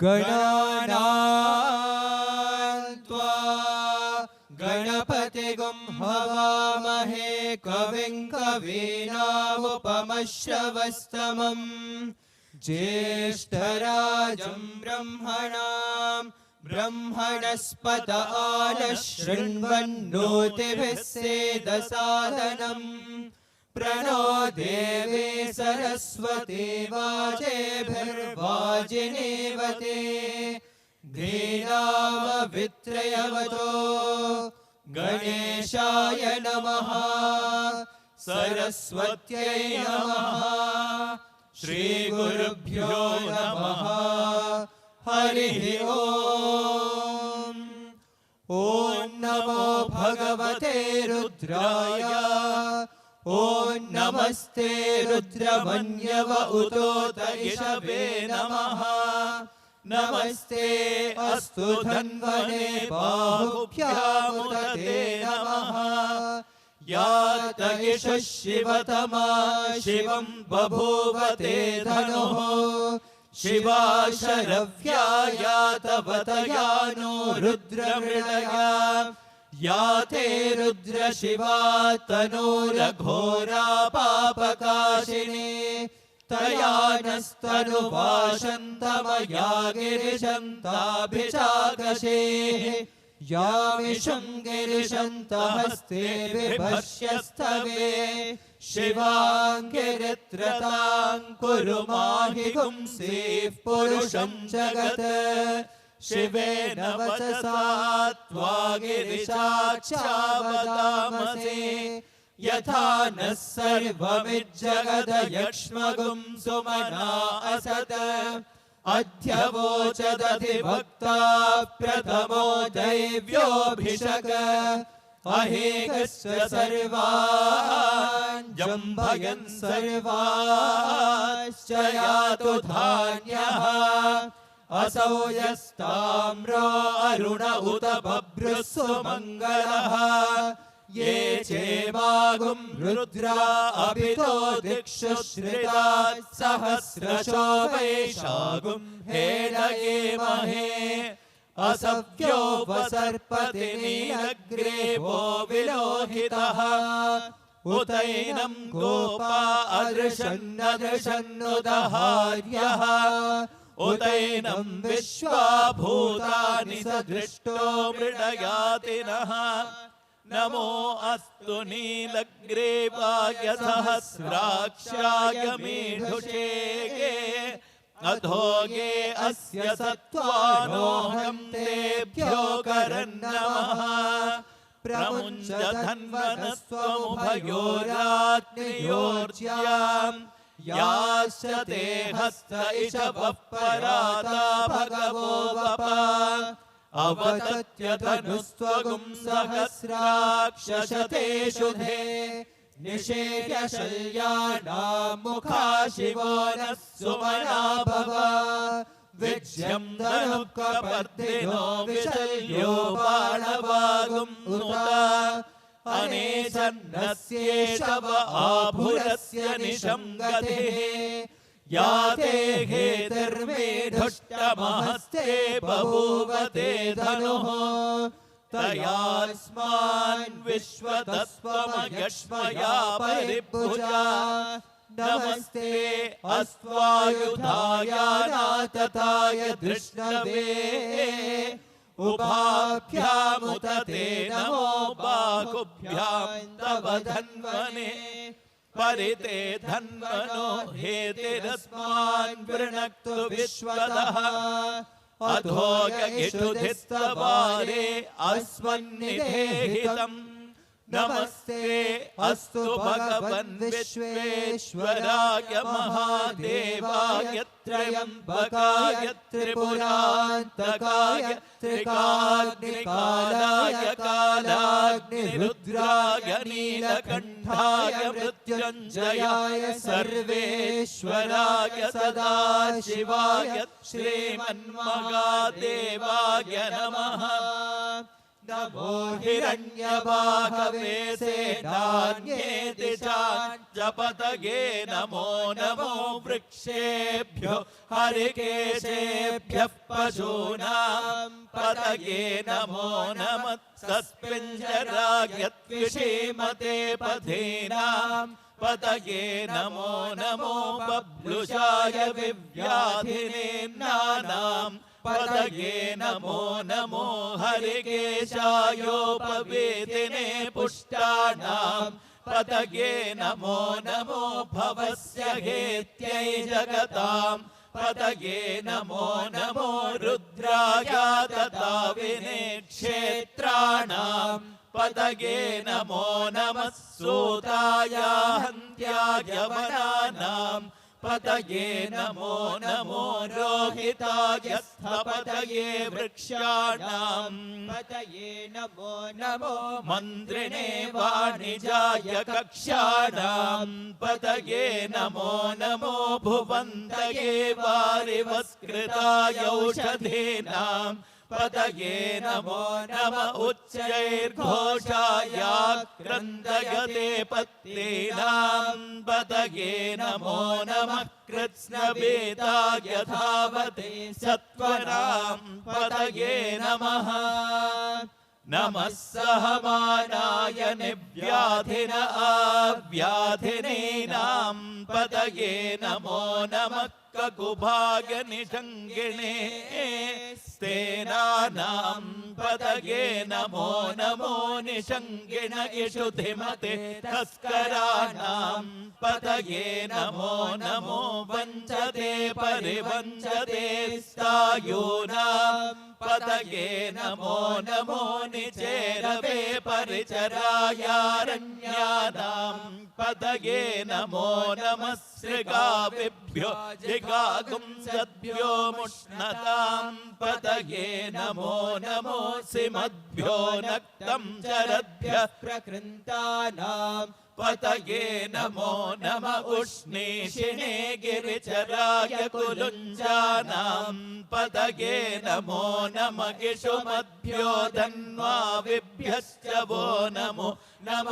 गणानां त्वा गणपतिगुं हवामहे कविं कवीनामुपमश्रवस्तमम् ज्येष्ठराजं ब्रह्मणस्पत आनशृण्वन्नोतिभिः सेदसादनम् प्रणो देवी सरस्वती वाजेभिर्वाजिनीवते धीनामवित्रयवतो गणेशाय नमः सरस्वत्यै नमः श्रीगुरुभ्यो नमः हरिः ओम् ॐ नमो भगवते रुद्राय ॐ नमस्ते रुद्रमन्यव उतोत इषवे नमः नमस्ते अस्तु धन्वने बाहुभ्यामुदते नमः यात इषः शिवतमा शिवं बभूवते धनुः शिवा शरव्या यातवतया नो रुद्रमृळया याते रुद्रशिवा तनूरघोरा पापकाशिनी तया नस्तनुवाशन्तमया गिरिशन्ताभिचाकशेः यामिषं गिरिशन्तहस्ते बिभर्ष्यस्तवे शिवाङ्गिरित्रतां कुरु माहि पुंसीः पुरुषं जगत् शिवेन वचसा त्वा गिरिशाख्यावदामसे यथा नः सर्वमिज्जगदयक्ष्मगुं सुमना असत् अद्य वोचदधिभक्ता प्रथमो दैव्योऽभिषक अहेकस्य सर्वान् जम्भयन् सर्वाश्च यातु धान्यः असौ यस्ताम्रो अरुण उत बभ्रुः सुमङ्गलः ये चेवागुं रुद्रा अभितो दिक्षु श्रिता सहस्रशो वैशागुं हेडये महे असव्यो वसर्पति नीलग्रीवो विलोहितः उतैनं गोपा अदृशन्नदृशन्नुदहार्यः उतैनं विश्वाभूतानि सदृष्टो मृडयातिनः नमो अस्तु नीलग्रीवाय सहस्राक्षाय मीढुषेगे अधोगे अस्य सत्त्वानोऽहं तेभ्यो करन्नमः प्रमुञ्च धन्वनस्त्वमुभयोराग्नियोर्ज्याम् याश्च ते हस्त इषवः पराता भगवो वपा अवतत्य धनुस्त्वगुं सहस्राक्षशतेषु धे निषेव्य शल्यानां मुखा शिवो नः सुमना भव विज्यं धनुःकपर्दिनो विशल्यो बाणवागुं उत अनेसन्नस्येषव आभुरस्य निशङ्गतिः याते हेतिर्मेढुष्टमहस्ते बभूवते धनुः तयास्मान् विश्वतस्त्वमयक्ष्मया परिभुजा नमस्ते अस्त्वायुधाय नातताय धृष्णवे उभाभ्यामुत ते नमो बाहुभ्यां तव धन्वने परिते धन्वनो हेतिरस्मान् वृणक्तु विश्वतः अधोगगिषुधिस्तवारे अस्मन्निधेहितम् नमस्ते अस्तु भगवन् विश्वेश्वराय महादेवाय त्र्यम्बकाय त्रिपुरान्तकाय त्रिकाग्निकालाय कालाग्निरुद्राय नीलकण्ठाय मृत्युञ्जयाय सर्वेश्वराय सदाशिवाय श्रीमन्महादेवाय नमः। नमो हिरण्यवाहवे सेनान्ये दिशां जपतगे नमो नमो वृक्षेभ्यो पशुपतिभ्यो हरिकेशेभ्यः पशूनां पतये नमो नमः सस्पिञ्जरायत्विषीमते पथीनां पतये नमो नमो बभ्लुषाय विव्याधिनेन्नानां पतये नमो नमो हरिकेशायोपवेदिने पुष्टानां पतये नमो नमो भवस्य हेत्यै जगतां पतये नमो नमो रुद्राय ददाविने क्षेत्राणां पतये नमो नमः सूताय हन्त्याय वनानां पतये नमो नमो रोहिताय स्थपतये वृक्षाणां पतये नमो नमो मन्त्रिणे वाणिजाय कक्षाणां पतये नमो नमो भुवन्तये वारिवस्कृताय औषधीनां पतये नमो नमः उच्चैर्घोषाय क्रन्दयते पत्नीनां पतये नमो नमः कृत्स्नवेदाय धावते सत्वरां पतये नमः नमः सहमानाय निव्याधिन आव्याधिनीनां पतये नमो नमः ककुभाय निषङ्गिणे स्तेनानां पतये नमो नमो निषङ्गिण इषुधिमते तस्कराणां पतये नमो नमो वञ्चते परिवञ्चते स्थायूनां पतये नमो नमो निचेरवे परिचरायारण्यानां पतये नमो नमः सृगाविभ्यो जिगागुंसद्भ्यो मुष्णतां पतये नमो नमो सिमद्भ्यो नक्तं चरद्भ्यः प्रकृन्तानां पतये नमो नमः उष्णीषिणे गिरिचराय कुलुञ्जानां पतये नमो नमः इषुमद्भ्यो धन्वाविभ्यश्च वो नमो नम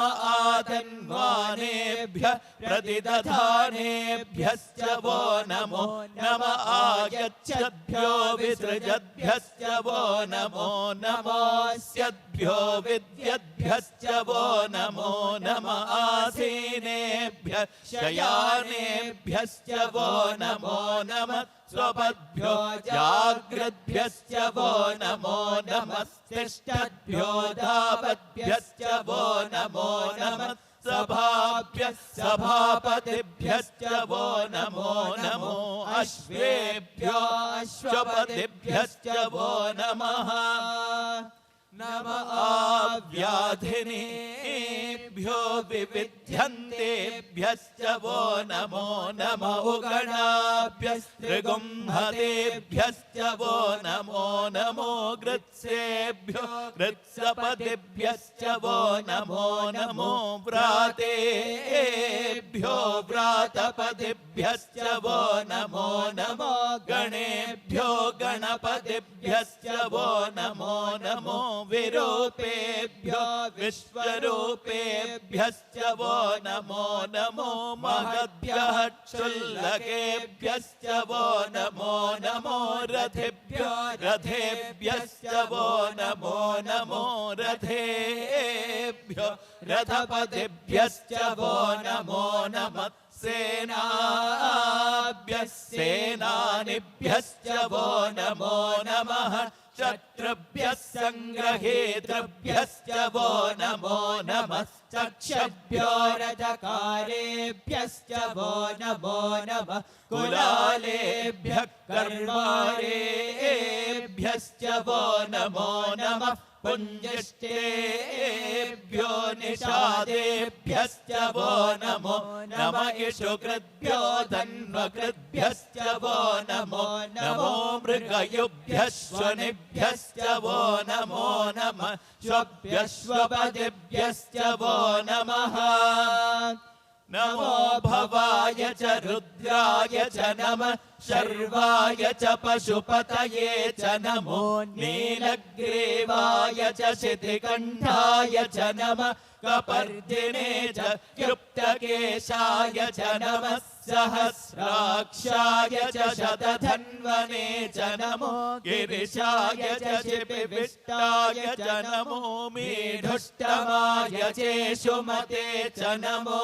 आधन्वानेभ्यः प्रतिदधानेभ्यश्च वो नमो नम आयच्छद्भ्यो विसृजद्भ्यश्च वो नमो नमोऽस्यद्भ्यो विद्यद्भ्यश्च वो नमो नम आसीनेभ्यः शयानेभ्यश्च वो नमो नमः स्वपद्भ्यो जाग्रद्भ्यश्च वो नमो नमस्तिष्ठद्भ्यो धावद्भ्यश्च वो नमो नमः सभाभ्यः सभापतिभ्यश्च वो नमो नमो अश्वेभ्यो अश्वपतिभ्यश्च वो नमः नम आव्याधिनेभ्यो विविध्यन्तेभ्यश्च वो नमो नम उगणाभ्यस्त्रिगुंहतेभ्यश्च वो नमो नमो गृत्सेभ्यो गृत्सपतिभ्यश्च वो नमो नमो व्रातेभ्यो व्रातपतिभ्यश्च वो नमो नमो गणेभ्यो गणपतिभ्यश्च वो नमो नमो विरूपेभ्यो विश्वरूपेभ्यश्च वो नमो नमो महद्भ्यः क्षुल्लकेभ्यश्च वो नमो नमो रथेभ्यो रथेभ्यश्च वो नमो नमो रथेभ्यो रथपतिभ्यश्च वो नमो नमः सेनाभ्यः सेनानिभ्यश्च वो नमो नमः शत्रुभ्यः सङ्ग्रहेतृभ्यश्च वो नमो नमः चक्षभ्यो रथकारेभ्यश्च वो नमो नमः कुलालेभ्यः कर्मारेभ्यश्च वो नमो नमः पुञ्जिष्टेभ्यो निषादेभ्यश्च वो नमो नमः इषुकृद्भ्यो धन्वकृद्भ्यश्च वो नमो नमो मृगयुभ्यः श्वनिभ्यश्च वो नमो नमः श्वभ्यश्वपतिभ्यश्च वो नमः नमो भवाय च रुद्राय च नमः शर्वाय च पशुपतये च नमो नीलग्रीवाय च शितिकण्ठाय च नमः कपर्दिने च क्लुप्तकेशाय च नमः सहस्राक्षाय च शतधन्वने च नमो गिरिशाय च शिपिविष्टाय च नमो मीढुष्टमाय चेषुमते च नमो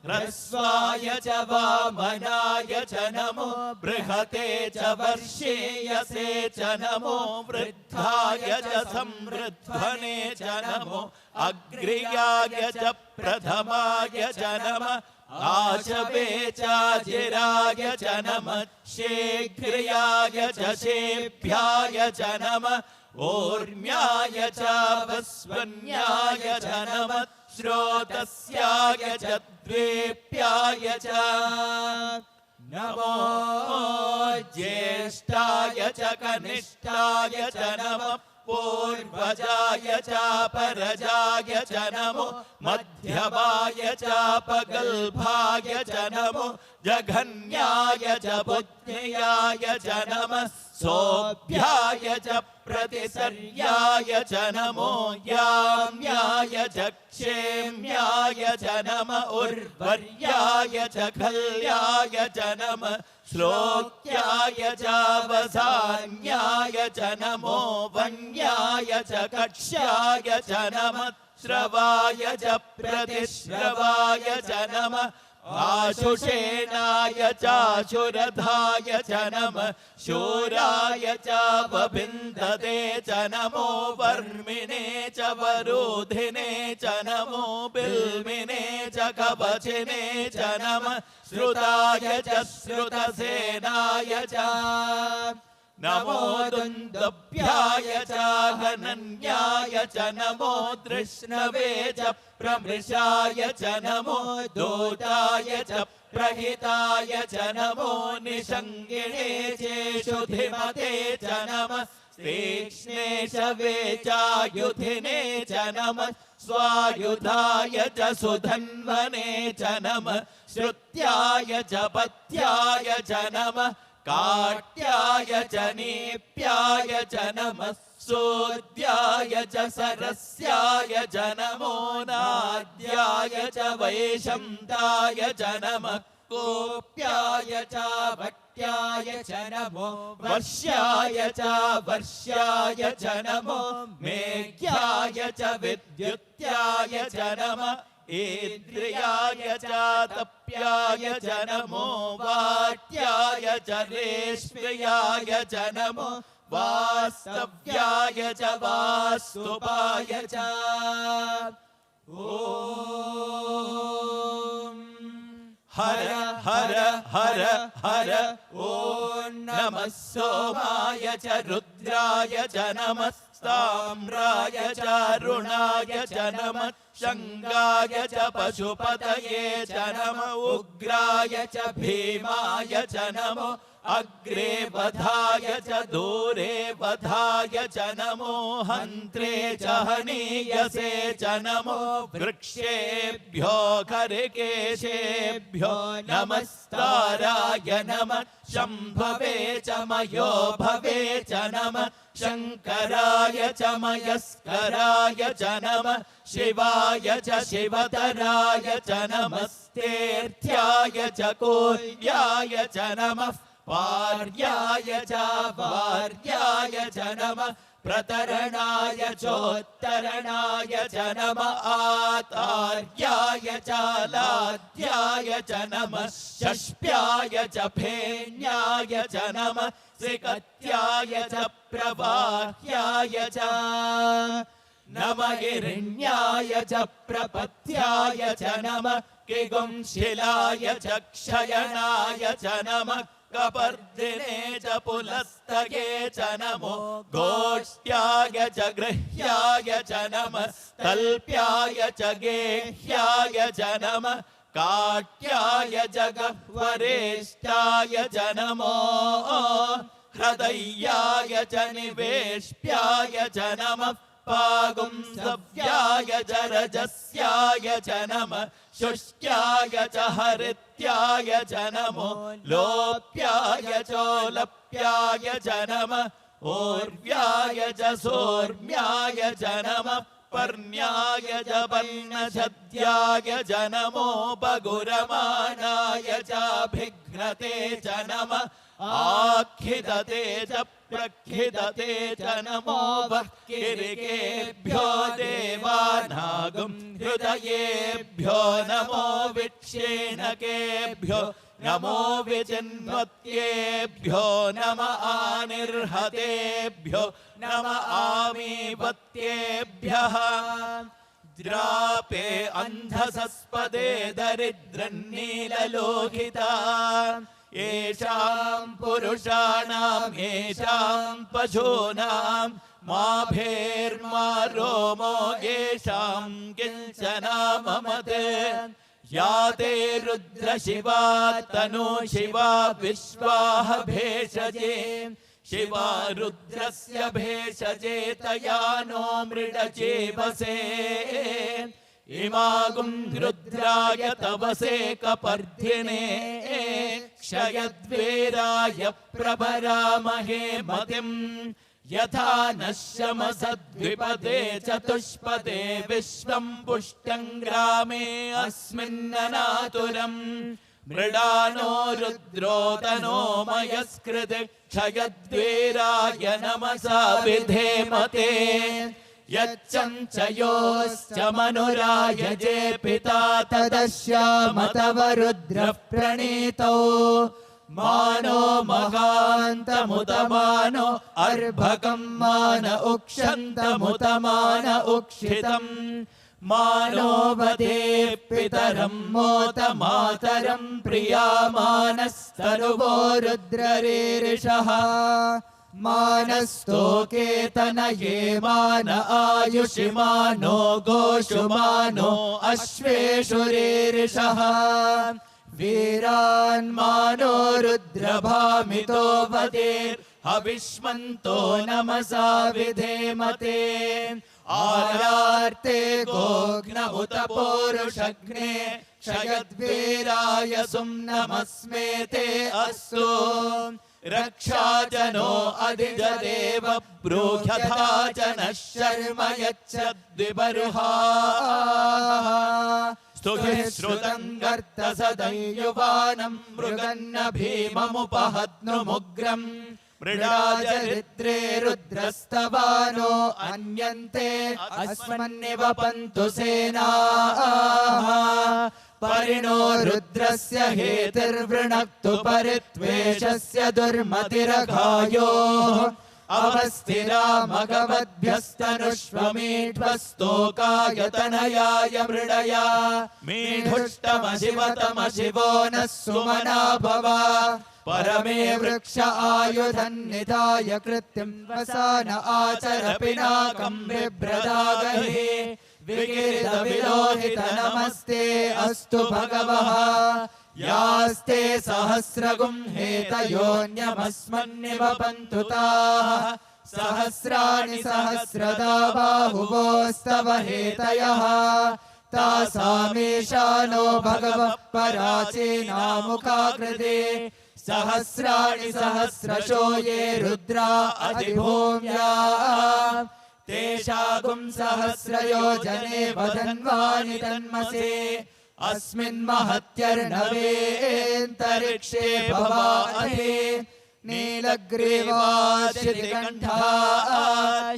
ह्रस्वाय च वामनाय च नमो बृहते च वर्षेयसे च नमो वृद्धाय च संवृध्वने च नमो अग्र्याय च प्रथमाय च नमः आशवे चाजिराय च नमः शीघ्र्याय च शेभ्याय च नमः ऊर्म्याय च वस्वन्याय च नमः श्रोतस्याय च द्वेप्याय च नमो ज्येष्ठाय च कनिष्ठाय च नमः पूर्वजाय च परजाय च नमो मध्यमाय च पगल्भाय च नमो जघन्याय च बुद्ध्याय च नमः सोऽभ्याय च प्रतिसर्याय च नमो याम्याय च क्षेम्याय च नमः उर्वर्याय च खल्याय च नमः श्लोक्याय च वसान्याय च नमो वन्याय च कक्ष्याय च नमः श्रवाय च प्रतिश्रवाय च नमः आशुषेणाय चाशुरधाय च नमः शूराय च वभिन्दते च नमो वर्मिणे च वरोधिने च नमो बिल्मिने च कवचिने च नमः श्रुताय च श्रुतसेनाय च नमो दुन्दुभ्याय च गणन्याय च नमो तृष्णवे च प्रमृषाय च नमो दूताय च प्रहिताय च नमो निषङ्गिणे चेषुधिमते च नमः तीक्ष्णे शवे चायुधिने च नमः स्वायुधाय च सुधन्वने च नमः श्रुत्याय च पथ्याय च नमः काट्याय च नीप्याय च नमः सोद्याय च सरस्याय च नमो नाद्याय च वैशन्ताय च नमः कोप्याय च भट्याय च नमो वर्ष्याय च वर्ष्याय च नमो मेघ्याय च विद्युत्याय च नमः इन्द्रियाय च तप्याय च नमो वाट्याय च रेष्म्याय च नमो वास्तव्याय च वास्तुपाय च ॐ हर हर हर हर ॐ नमः सोमाय च रुद्राय च नमः ताम्राय च अरुणाय च नमः शङ्गाय च पशुपतये च नमः उग्राय च भीमाय च नमो अग्रे वधाय च दूरे वधाय च नमो हन्त्रे च हनीयसे च नमो वृक्षेभ्यो खरकेशेभ्यो नमस्ताराय नमः शम्भवे च मयो भवे च नमः शङ्कराय च मयस्कराय च नमः शिवाय च शिवतराय च नमस्तेऽर्थ्याय च कोल्याय च नमः पार्याय च वार्याय च नमः प्रतरणाय चोत्तरणाय च नमः आतार्याय च लाद्याय च नमः षष्प्याय च फेन्याय च नमः सिकत्याय च प्रवाह्याय च नमः हिरण्याय च प्रपथ्याय च नमः किगुंशिलाय च क्षयणाय च नमः कपर्दिने च पुलस्तये च नमो गोष्ठ्याय च गृह्याय च नमः तल्प्याय च गेह्याय च नमः काट्याय च गह्वरेष्ठाय च नमो हृदयाय च निवेश्याय च नमः पागुंसव्याय स्वास्थ्याय च रजस्याय च नमः शुष्क्याय च हरित्याय च नमो लोप्याय चोलप्याय च नमः ऊर्व्याय च सोर्म्याय च नमः पर्ण्याय च पर्णछद्याय च नमो बगुरमाणाय च भिघ्नते च नमः आखिदते च प्रखिदते च नमो वह्किरिकेभ्यो देवानागं हृदयेभ्यो नमो विक्षेणकेभ्यो नमो विचिन्वत्येभ्यो नम आनिर्हतेभ्यो नम आमीवत्येभ्यः द्रापे अन्धसस्पदे दरिद्रन्नीललोहिता येषां पुरुषाणां येषां पशूनां माभेर्मा रोमो येषां किञ्चना ममते या ते रुद्रशिवा तनु शिवा विश्वाः भेषजे शिवा रुद्रस्य भेषजे तया नो मृडचेवसे इमागुं रुद्राय तवसे कपर्धिने क्षयद्वेराय प्रभरामहे मतिम् यथा नश्यमसद्विपदे चतुष्पदे विश्वं पुष्टं ग्रामे अस्मिन्ननातुरम् मृडानो रुद्रो तनो मयस्कृते क्षयद्वेराय नमसा विधेमते यच्चञ्चयोश्च मनुराय जे पिता तदश्याम तव रुद्रः प्रणीतो मानो महान्तमुतमानो अर्भकं मान उक्षन्तमुतमान उक्षितम् मानो वदे पितरं मोत मातरं प्रियामानस्तनुवो रुद्ररीरिषः मानस्तोकेतनये मान आयुषि मानो गोषु मानो अश्वेषु रीरिषः वीरान्मानो रुद्रभामितो वदेर्हविष्मन्तो नमसा विधेमते आरार्ते गोघ्न उत पौरुषघ्ने क्षयद्वीराय सुम्नमस्मेते अस्तु रक्षाजनो अधिजदेव ब्रूह्यथा जनः शर्म यच्छद्विबर्हा स्तुभिः श्रुतं गर्तसदयुवानं मृगन्न भीममुपहद्नुमुग्रम् मृडाचरित्रे रुद्रस्तवानो अन्यन्ते अस्मन्निवपन्तु सेनाः परिणो रुद्रस्य हेतिर्वृणक्तु परित्वेषस्य दुर्मतिरघायोः अवस्थिरा मघवद्भ्यस्तनुष्वमीढ्वस्तोकायतनयाय मृडया मीढुष्टमशिवतमशिवो नः सुमना भव परमे वृक्ष आयुधन्निधाय कृत्तिं वसान आचर पिनाकं बिभ्रदागहि विगिरितविलोहित नमस्ते अस्तु भगवः यास्ते सहस्रगुं हेतयोऽन्यमस्मन्निवपन्तु ताः सहस्राणि सहस्रदा बाहुवोस्तव हेतयः तासामीशानो भगवः पराचीनामुखाकृते सहस्राणि सहस्रशो ये रुद्रा अधिभूम्या तेषागुं सहस्रयोजने वधन्वानि तन्मसे अस्मिन् महत्यर्णवेऽन्तरिक्षे भवाधे नीलग्रीवाशितिकण्ठा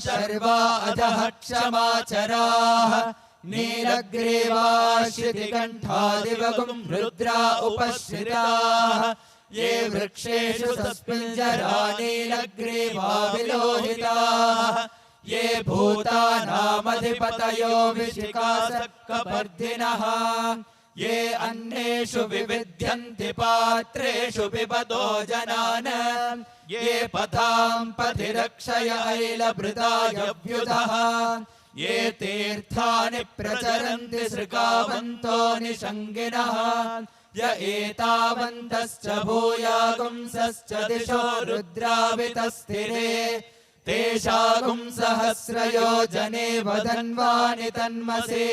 शर्वा अधः क्षमाचराः नीलग्रीवाशितिकण्ठादिवगुं रुद्रा उपश्रिताः ये वृक्षेषु सस्मिञ्जरा नीलग्रीवा विलोहिताः ये भूतानामधिपतयो विशिखासक्कपर्धिनः ये अन्येषु विविध्यन्ति पात्रेषु पिबतो जनान् ये पथां पथि रक्षय ऐलभृतायव्युधः ये तीर्थानि प्रचरन्ति सृगावन्तो निषङ्गिनः य एतावन्तश्च भूयागुंसश्च दिशो रुद्रावितस्थिरे तेषागुं सहस्रयोजने वदन्वानि तन्मसे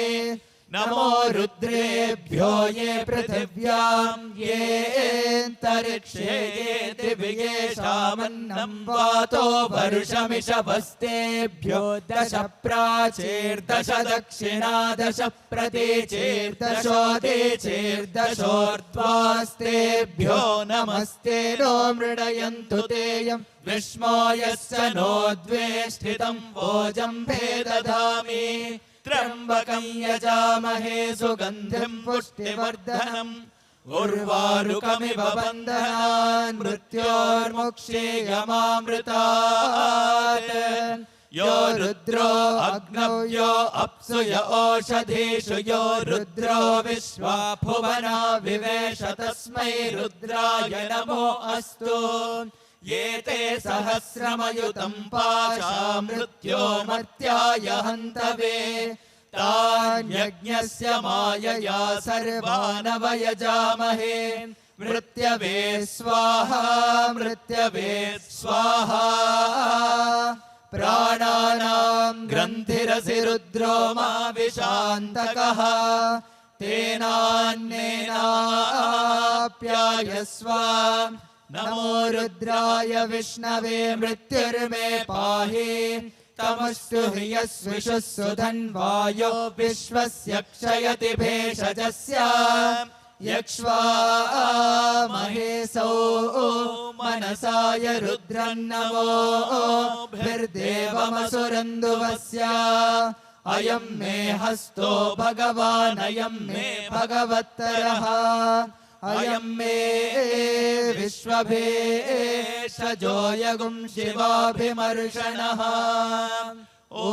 नमो रुद्रेभ्यो ये पृथिव्यां येऽन्तरिक्षे ये दिव्येषामन्नं वातो वर्षमिषभस्तेभ्यो दश प्राचीर्दश दक्षिणा दश प्रतीचीर्दशोदीचीर्दशोर्ध्वास्तेभ्यो नमस्ते नो मृडयन्तु तेयं विष्मो यस्य नो द्वेष्टितं वोजम्भे दधामि त्र्यम्बकं यजामहे सुगन्धिं पुष्टिवर्धनम् उर्वारुकमिव बन्धनान् मृत्योर्मुक्षीयमामृतात् यो रुद्रो अग्नौ यो अप्सु य ओषधीषु यो रुद्रो विश्वा भुवना विवेश तस्मै रुद्राय नमो अस्तु ये ते सहस्रमयुतं पाशा मृत्योमर्त्याय हन्तवे तान्यज्ञस्य मायया सर्वानवयजामहे मृत्यवे स्वाहा मृत्यवे स्वाहा प्राणानां ग्रन्थिरसि रुद्रो मा विशान्तकः तेनान्नेनाप्यायस्व नमो रुद्राय विष्णवे मृत्युर्मे पाहि तमस्तु हि यस्विषुः सुधन्वायो विश्वस्य क्षयति भेषजस्य यक्ष्वामहेसौ मनसाय रुद्रन्नमो भिर्देवमसुरन्दुवस्य अयं मे हस्तो भगवान् अयं मे भगवत्तरः अयं मे विश्वभेषजो यगुं शिवाभिमर्षणः ॐ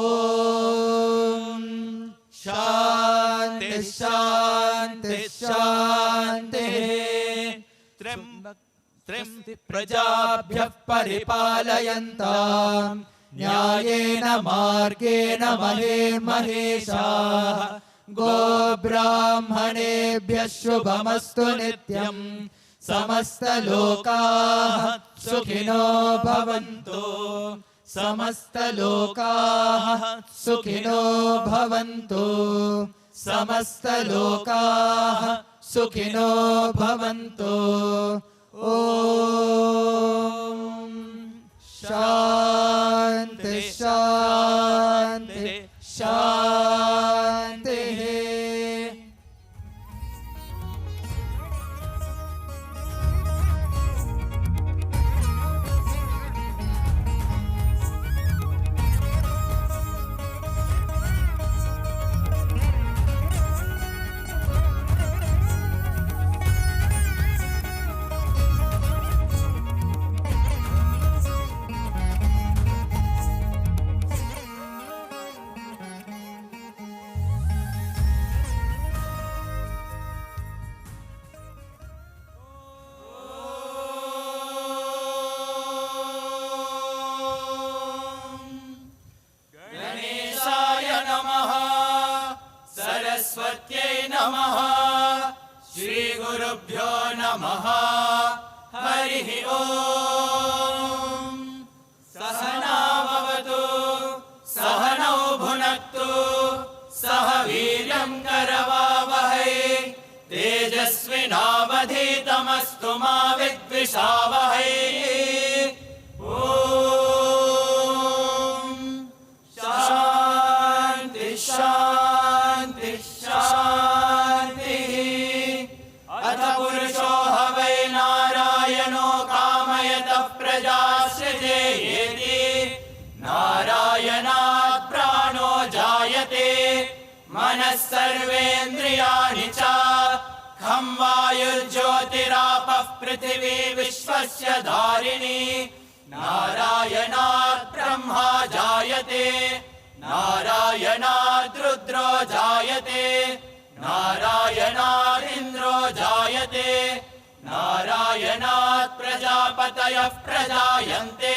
शान्ति शान्ति शान्तिः प्रजाभ्यः परिपालयन्तां न्यायेन मार्गेण महेर्महेशाः गोब्राह्मणेभ्यः शुभमस्तु नित्यं समस्तलोकाः सुखिनो भवन्तु समस्तलोकाः सुखिनो भवन्तु समस्तलोकाः सुखिनो भवन्तु ॐ शान्ति शान्ति शान्तिः सरस्वत्यै नमः श्रीगुरुभ्यो नमः हरिः ॐ सहना भवतु सहनौ भुनक्तु सह वीर्यं करवावहै तेजस्विनावधीतमस्तु मा विद्विषावहै शान्ति शान्ति अथ पुरुषो ह वै नारायणो कामयतः प्रजासृजेति नारायणात् प्राणो जायते मनः सर्वेन्द्रियाणि च खं वायुर्ज्योतिरापः पृथिवी विश्वस्य धारिणी नारायणात् ब्रह्मा जायते नारायणात् रुद्रो जायते नारायणादिन्द्रो जायते नारायणात् प्रजापतयः प्रजायन्ते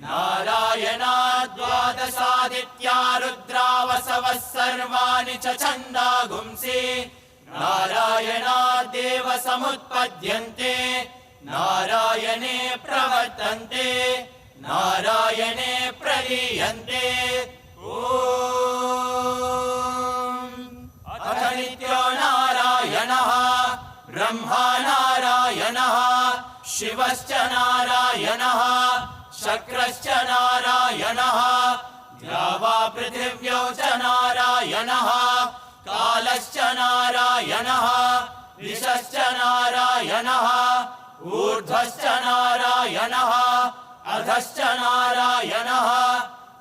नारायणात् द्वादशादित्या रुद्रावसवः सर्वाणि च छन्दागुंसि नारायणात् देव समुत्पद्यन्ते नारायणे प्रवर्तन्ते नारायणे प्रलीयन्ते अथ नित्यो नारायणः ब्रह्मा नारायणः शिवश्च नारायणः शक्रश्च नारायणः द्यावा पृथिव्यौ च नारायणः कालश्च नारायणः दिशश्च नारायणः ऊर्ध्वश्च नारायणः अधश्च नारायणः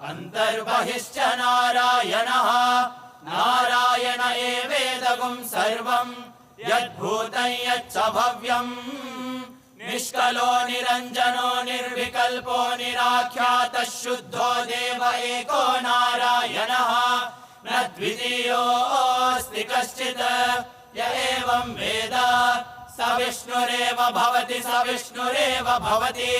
अन्तर्बहिश्च नारायणः नारायण एवेदगुं सर्वम् यद्भूतं यच्च भव्यम् निष्कलो निरञ्जनो निर्विकल्पो निराख्यातः शुद्धो देव एको नारायणः न द्वितीयोऽस्ति कश्चित् य एवं वेद स विष्णुरेव भवति स विष्णुरेव भवति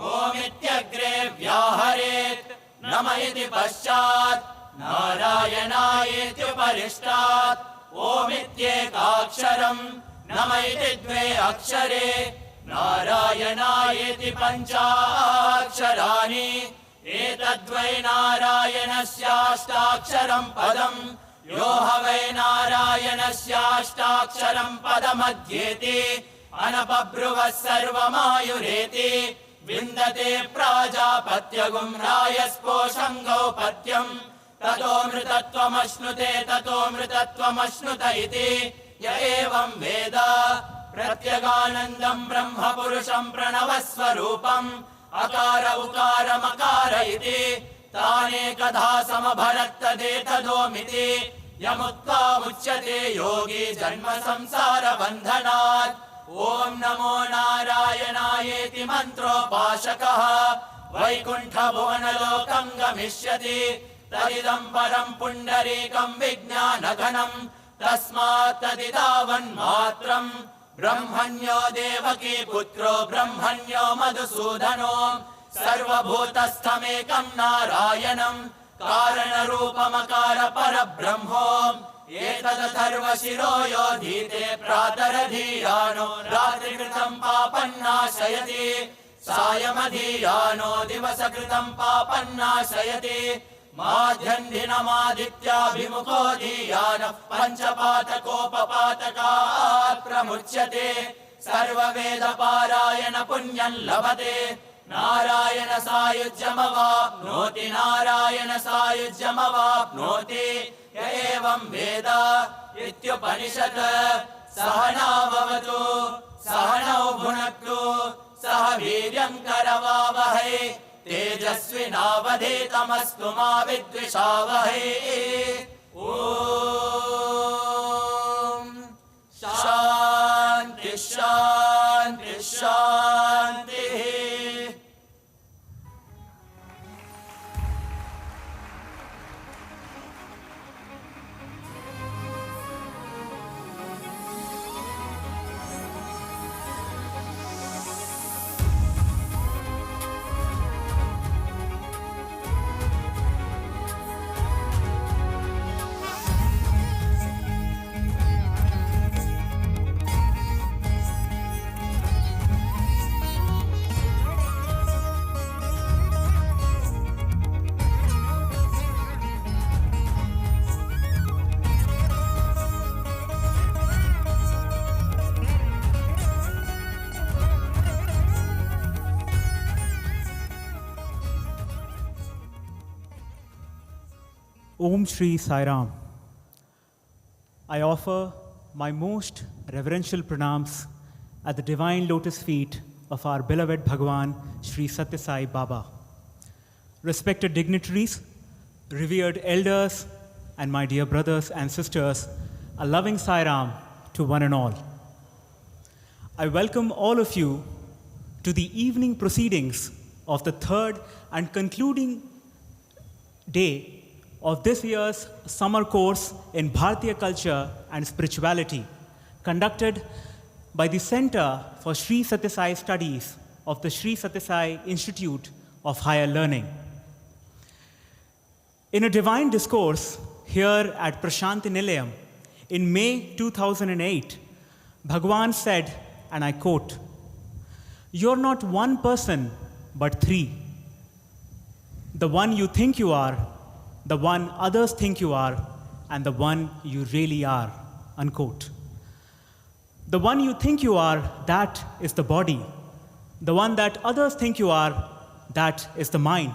ओमित्यग्रे व्याहरेत् नम इति पश्चात् नारायणायेत्युपरिष्टात् ओमित्येकाक्षरम् नम इति द्वे अक्षरे नारायणायेति पञ्चाक्षराणि एतद्वै नारायणस्याष्टाक्षरम् पदम् यो ह वै नारायणस्याष्टाक्षरम् पदमध्येति अनपब्रुवः सर्वमायुरेति विन्दते प्राजापत्यगुं रायस्पोषं गौपत्यम् ततो मृतत्वमश्नुते ततो मृतत्वमश्नुत इति य एवं वेद प्रत्यगानन्दम् ब्रह्म पुरुषम् प्रणवस्वरूपम् अकार उकार मकार इति तानेकधा समभरत्तदेतदोमिति यमुक्त्वा मुच्यते योगी जन्म संसार बन्धनात् ॐ नमो नारायणायेति मन्त्रोपासकः वैकुण्ठ भुवनलोकम् गमिष्यति तदिदम् परम् पुण्डरीकम् विज्ञानघनम् तस्मात् तदिदावन्मात्रम् ब्रह्मण्यो देवकी पुत्रो ब्रह्मण्यो मधुसूदनो सर्वभूतस्थमेकम् नारायणम् कारणरूपमकार परब्रह्मो एतदथर्वशिरो योधीते प्रातरधीयानो रात्रिकृतम् पापन्नाशयति सायमधीयानो दिवसकृतम् पापन्नाशयति माध्यन्दिनमादित्याभिमुखो धीयानः पञ्चपातकोपपातकात् प्रमुच्यते सर्ववेदपारायण पुण्यम् लभते नारायण सायुज्यमवाप्नोति नारायण सायुज्यमवाप्नोति य एवं वेद इत्युपनिषत् सहना भवतु सहनौ भुनक्तु सह वीर्यम् करवावहै तेजस्विनावधीतमस्तु मा विद्विषावहै ॐ शान्ति शान्ति शान्तिः Om Shri Sairam. I offer my most reverential pranams at the divine lotus feet of our beloved Bhagwan Shri Sathya Sai Baba. Respected dignitaries, revered elders, and my dear brothers and sisters, a loving Sairam to one and all. I welcome all of you to the evening proceedings of the third and concluding day of this year's summer course in Bharatiya Culture and Spirituality, conducted by the Center for Sri Sathya Sai Studies of the Sri Sathya Sai Institute of Higher Learning. In a divine discourse here at Prasanthi Nilayam in May 2008, Bhagwan said, and I quote, "You're not one person, but three. the one you think you are, the one others think you are, and the one you really are, unquote. The one you think you are, that is the body. The one that others think you are, that is the mind.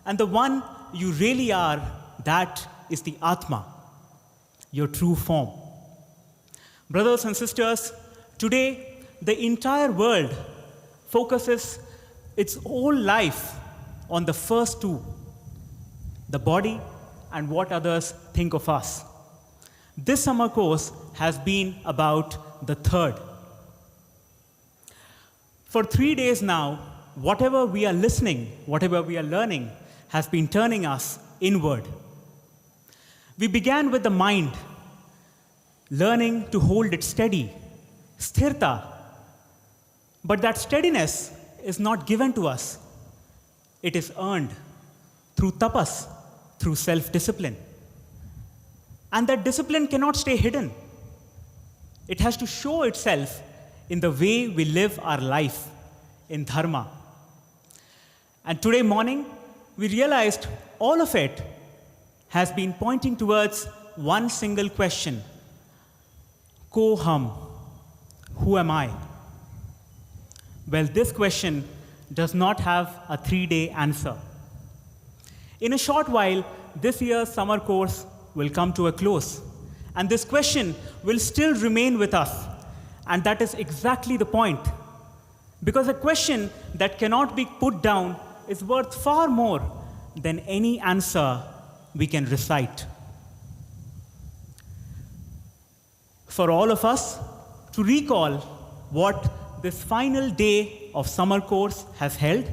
And the one you really are, that is the Atma, your true form. Brothers and sisters, today the entire world focuses its whole life on the first two, the body and what others think of us. This summer course has been about the third. For 3 days now, whatever we are listening, whatever we are learning, has been turning us inward. We began with the mind, learning to hold it steady, sthirta. But that steadiness is not given to us. It is earned through tapas, through self-discipline. And that discipline cannot stay hidden. It has to show itself in the way we live our life, in dharma. And today morning, we realized all of it has been pointing towards one single question. Ko hum, who am I? Well, this question does not have a 3-day answer. In a short while, this year's summer course will come to a close. And this question will still remain with us. And that is exactly the point. Because a question that cannot be put down is worth far more than any answer we can recite. For all of us to recall what this final day of summer course has held,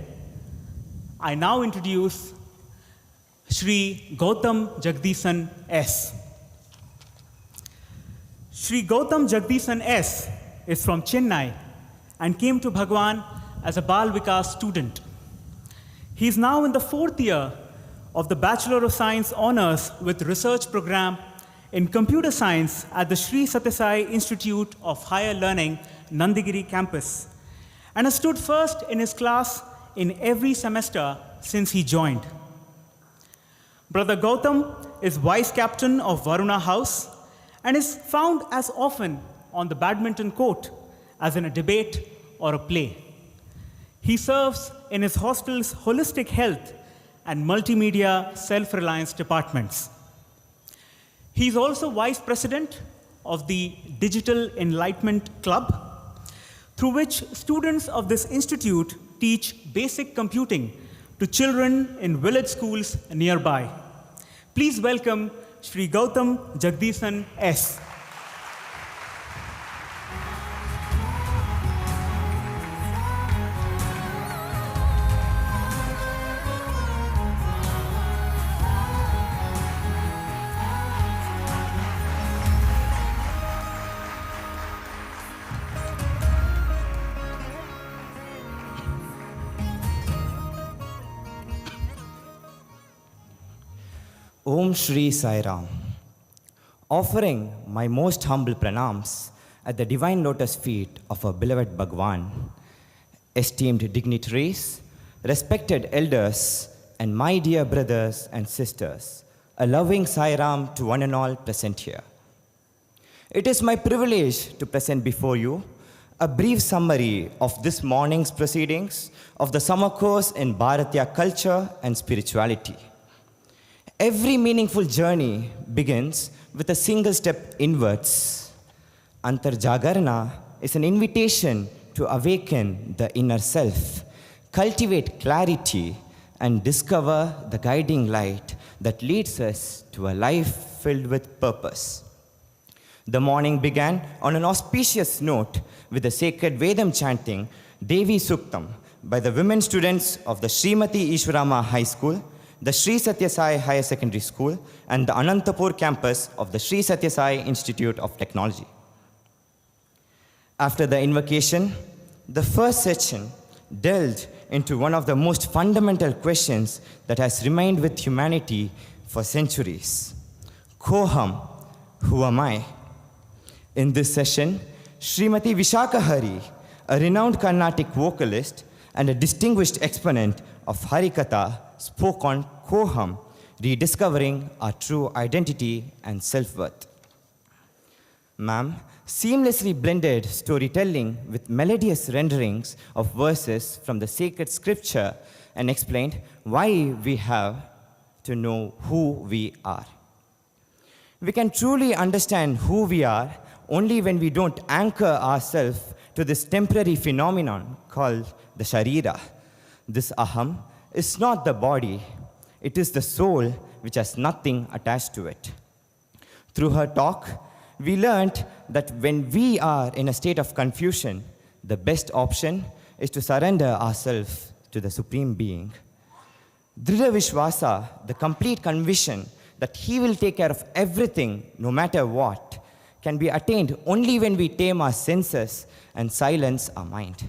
I now introduce Shri Gautam Jagdisan S. Shri Gautam Jagdisan S is from Chennai and came to Bhagwan as a Bal Vikas student. He is now in the 4th year of the Bachelor of Science Honours with Research Program in Computer Science at the Sri Sathya Sai Institute of Higher Learning, Nandigiri campus, and has stood first in his class in every semester since he joined. Brother Gautam is Vice Captain of Varuna House and is found as often on the badminton court as in a debate or a play. He serves in his hostel's holistic health and multimedia self-reliance departments. He is also Vice President of the Digital Enlightenment Club, through which students of this institute teach basic computing to children in village schools nearby. Please welcome Shri Gautam Jagdisan S. Om Shri Sairam. Offering my most humble pranams at the divine lotus feet of our beloved Bhagwan, esteemed dignitaries, respected elders, and my dear brothers and sisters, a loving Sairam to one and all present here. It is my privilege to present before you a brief summary of this morning's proceedings of the summer course in Bharatiya culture and spirituality. Every meaningful journey begins with a single step inwards. Antarjagarana is an invitation to awaken the inner self, cultivate clarity, and discover the guiding light that leads us to a life filled with purpose. The morning began on an auspicious note with the sacred Vedam chanting Devi Suktam by the women students of the Srimati Ishwarama High School, the Sri Sathya Sai Higher Secondary School, and the Anantapur campus of the Sri Sathya Sai Institute of Technology. After the invocation, the first section delved into one of the most fundamental questions that has remained with humanity for centuries. Koham, who am I? In this session, Srimati Vishakha Hari, a renowned Carnatic vocalist and a distinguished exponent of Harikatha, spoke on Koham, rediscovering our true identity and self-worth. Ma'am seamlessly blended storytelling with melodious renderings of verses from the sacred scripture and explained why we have to know who we are. We can truly understand who we are only when we don't anchor ourselves to this temporary phenomenon called the Sharira. This Aham is not the body, it is the soul which has nothing attached to it. Through her talk, we learned that when we are in a state of confusion, the best option is to surrender ourselves to the Supreme Being. Dhrida Vishwasa, the complete conviction that He will take care of everything, no matter what, can be attained only when we tame our senses and silence our mind.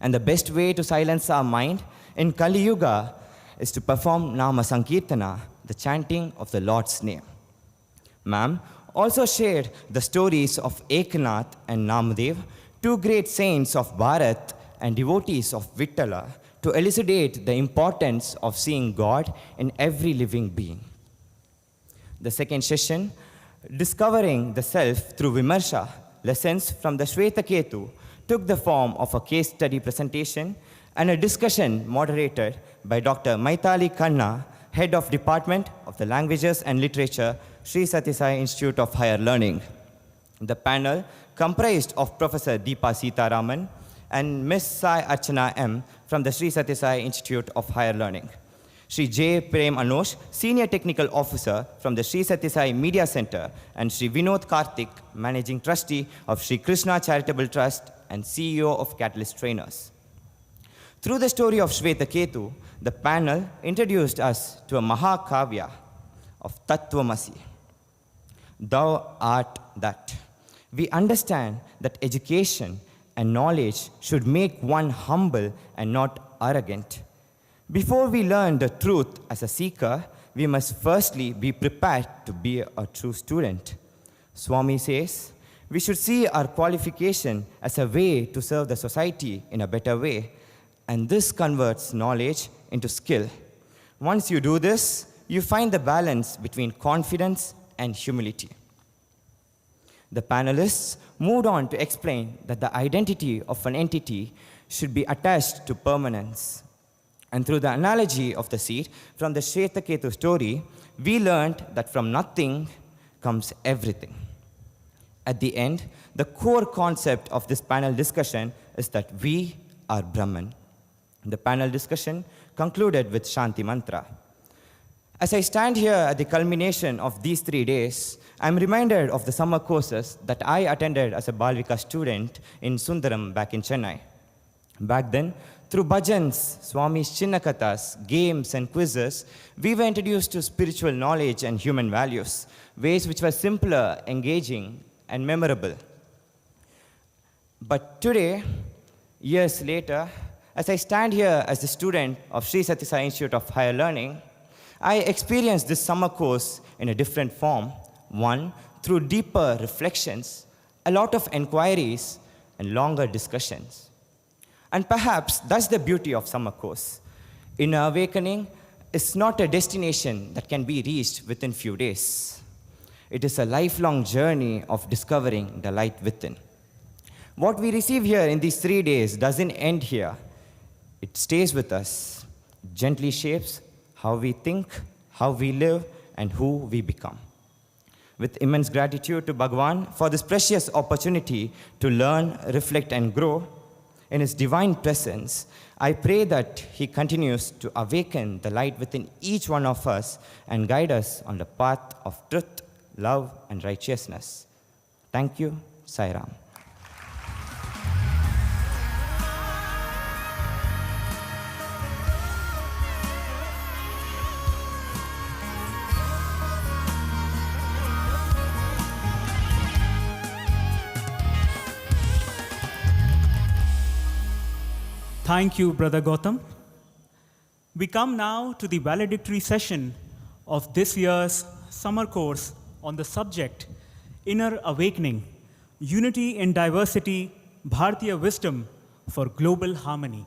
And the best way to silence our mind in Kali Yuga is to perform Nama Sankirtana, the chanting of the Lord's name. Ma'am also shared the stories of Eknath and Namadev, two great saints of Bharat and devotees of Vittala, to elucidate the importance of seeing God in every living being. The second session, Discovering the Self through Vimarsha, lessons from the Shvetaketu, took the form of a case study presentation and a discussion moderated by Dr. Maithali Khanna, Head of Department of the Languages and Literature, Sri Sathya Sai Institute of Higher Learning. The panel comprised of Professor Deepa Sitaraman and Ms. Sai Archana M. from the Sri Sathya Sai Institute of Higher Learning. Sri J. Prem Anush, Senior Technical Officer from the Sri Sathya Sai Media Center, and Sri Vinod Karthik, Managing Trustee of Sri Krishna Charitable Trust and CEO of Catalyst Trainers. Through the story of Shvetaketu, the panel introduced us to a Mahakavya of Tattvamasi. Thou art that. We understand that education and knowledge should make one humble and not arrogant. Before we learn the truth as a seeker, we must firstly be prepared to be a true student. Swami says, we should see our qualification as a way to serve the society in a better way, and this converts knowledge into skill. Once you do this, you find the balance between confidence and humility. The panelists moved on to explain that the identity of an entity should be attached to permanence. And through the analogy of the seed from the Shvetaketu story, we learned that from nothing comes everything. At the end, the core concept of this panel discussion is that we are Brahman. The panel discussion concluded with Shanti Mantra. As I stand here at the culmination of these 3 days, I'm reminded of the summer courses that I attended as a Balvika student in Sundaram back in Chennai. Back then, through bhajans, Swami's Chinnakathas, games, and quizzes, we were introduced to spiritual knowledge and human values, ways which were simpler, engaging, and memorable. But today, years later, as I stand here as a student of Sri Sathya Sai Institute of Higher Learning, I experienced this summer course in a different form, one through deeper reflections, a lot of inquiries, and longer discussions. And perhaps that's the beauty of summer course. Inner awakening is not a destination that can be reached within few days. It is a lifelong journey of discovering the light within. What we receive here in these 3 days doesn't end here. It stays with us, gently shapes how we think, how we live, and who we become. With immense gratitude to Bhagavan for this precious opportunity to learn, reflect, and grow, in His divine presence, I pray that He continues to awaken the light within each one of us and guide us on the path of truth, love, and righteousness. Thank you, Sairam. Thank you, Brother Gautam. We come now to the valedictory session of this year's summer course on the subject, Inner Awakening, Unity in Diversity, Bharatiya Wisdom for Global Harmony.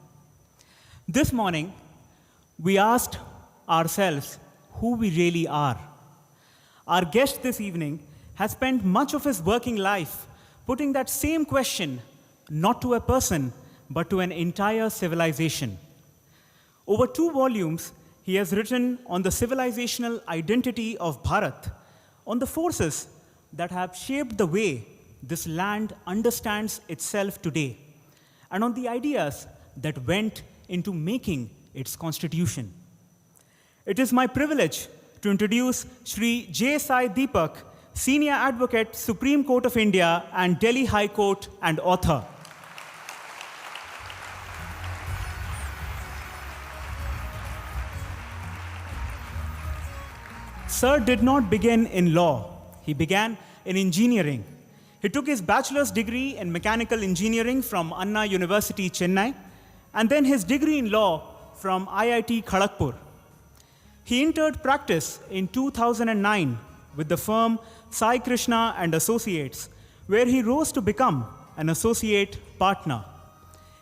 This morning, we asked ourselves who we really are. Our guest this evening has spent much of his working life putting that same question not to a person, but to an entire civilization. Over 2 volumes, he has written on the civilizational identity of Bharat, on the forces that have shaped the way this land understands itself today, and on the ideas that went into making its constitution. It is my privilege to introduce Shri J. Sai Deepak, Senior Advocate, Supreme Court of India and Delhi High Court, and author. Sir did not begin in law. He began in engineering. He took his bachelor's degree in mechanical engineering from Anna University, Chennai, and then his degree in law from IIT Kharagpur. He entered practice in 2009 with the firm Sai Krishna and Associates, where he rose to become an associate partner.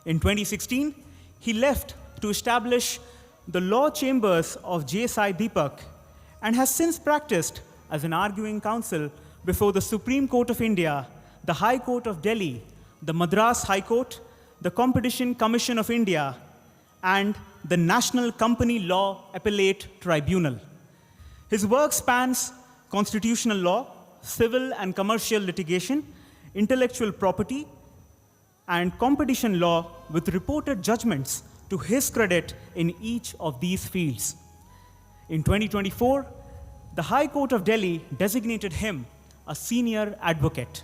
In 2016, he left to establish the law chambers of J. Sai Deepak and has since practiced as an arguing counsel before the Supreme Court of India, the High Court of Delhi, the Madras High Court, the Competition Commission of India, and the National Company Law Appellate Tribunal. His work spans constitutional law, civil and commercial litigation, intellectual property, and competition law, with reported judgments to his credit in each of these fields. In 2024, the High Court of Delhi designated him a senior advocate.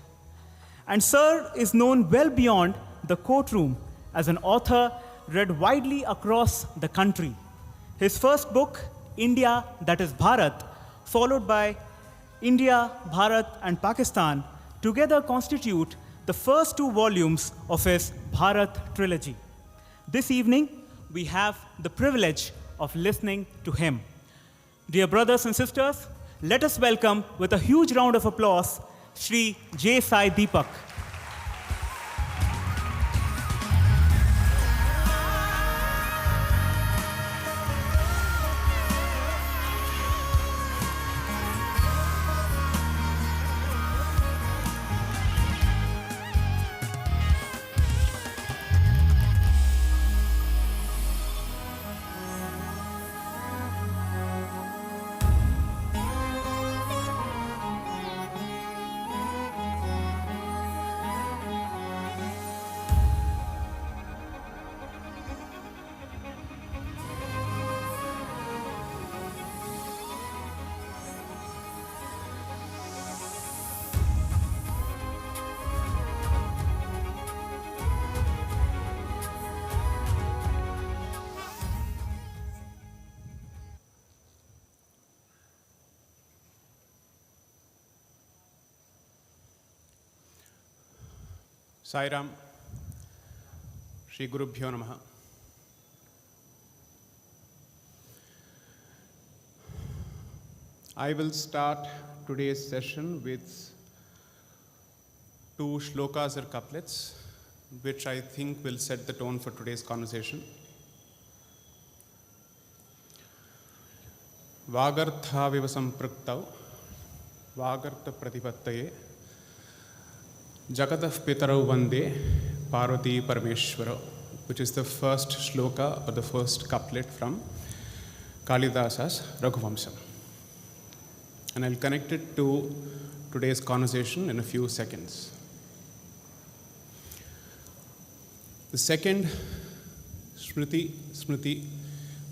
And Sir is known well beyond the courtroom as an author read widely across the country. His first book, India, that is Bharat, followed by India, Bharat, and Pakistan, together constitute the first 2 volumes of his Bharat trilogy. This evening, we have the privilege of listening to him. Dear brothers and sisters, let us welcome with a huge round of applause, Shri J. Sai Deepak. Sairam, Shri Gurubhyo Namaha. I will start today's session with 2 shlokas or couplets, which I think will set the tone for today's conversation. Vagartha vivasam praktau, Vagartha pratipattaye, Jagatah Pitarau Vande, Parvati Parameshwara, which is the first shloka or the first couplet from Kalidasa's Raghuvamsam. And I'll connect it to today's conversation in a few seconds. The second, Smriti,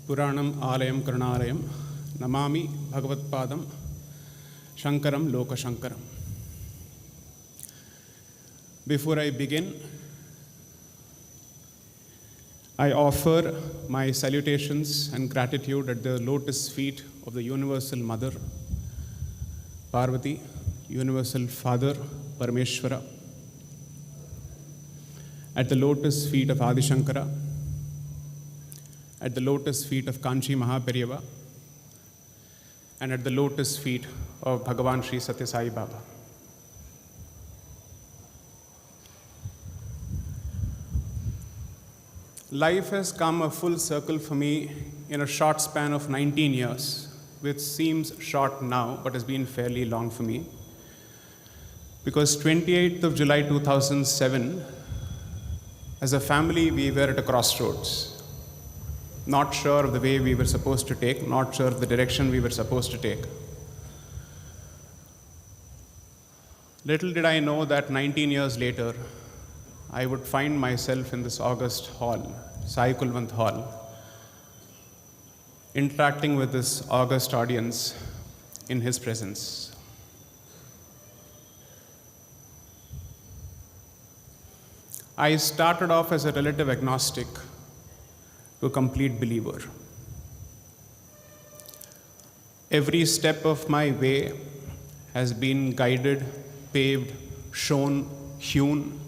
Puranam Alayam Karnalayam, Namami Bhagavat Padam, Shankaram Loka Shankaram. Before I begin, I offer my salutations and gratitude at the lotus feet of the Universal Mother, Parvati, Universal Father, Parameshwara, at the lotus feet of Adi Shankara, at the lotus feet of Kanchi Mahaperiyava, and at the lotus feet of Bhagavan Sri Sathya Sai Baba. Life has come a full circle for me in a short span of 19 years, which seems short now, but has been fairly long for me. Because 28th of July 2007, as a family, we were at a crossroads. Not sure of the way we were supposed to take, not sure of the direction we were supposed to take. Little did I know that 19 years later, I would find myself in this august hall, Sai Kulwant Hall, interacting with this august audience in his presence. I started off as a relative agnostic to a complete believer. Every step of my way has been guided, paved, shown, hewn,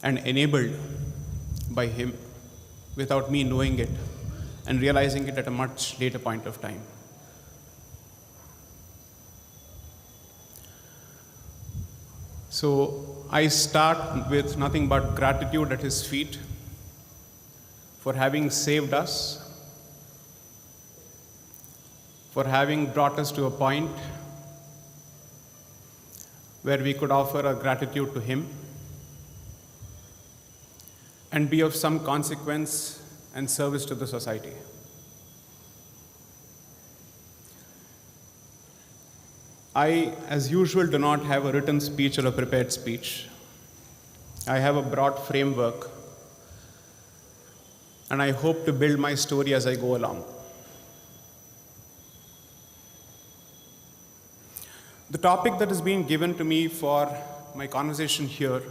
and enabled by him without me knowing it and realizing it at a much later point of time. So I start with nothing but gratitude at his feet for having saved us, for having brought us to a point where we could offer our gratitude to him and be of some consequence and service to the society. I, as usual, do not have a written speech or a prepared speech. I have a broad framework, and I hope to build my story as I go along. The topic that is being given to me for my conversation here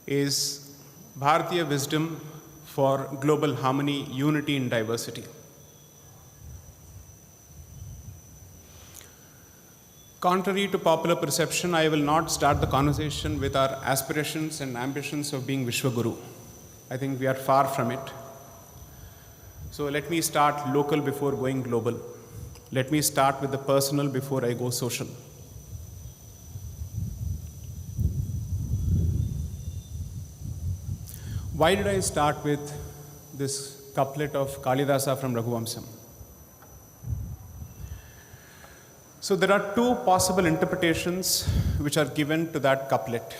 is Bharatiya wisdom for global harmony, unity, and diversity. Contrary to popular perception, I will not start the conversation with our aspirations and ambitions of being Vishwaguru. I think we are far from it. So let me start local before going global. Let me start with the personal before I go social. Why did I start with this couplet of Kalidasa from Raghuvamsam? So there are two possible interpretations which are given to that couplet.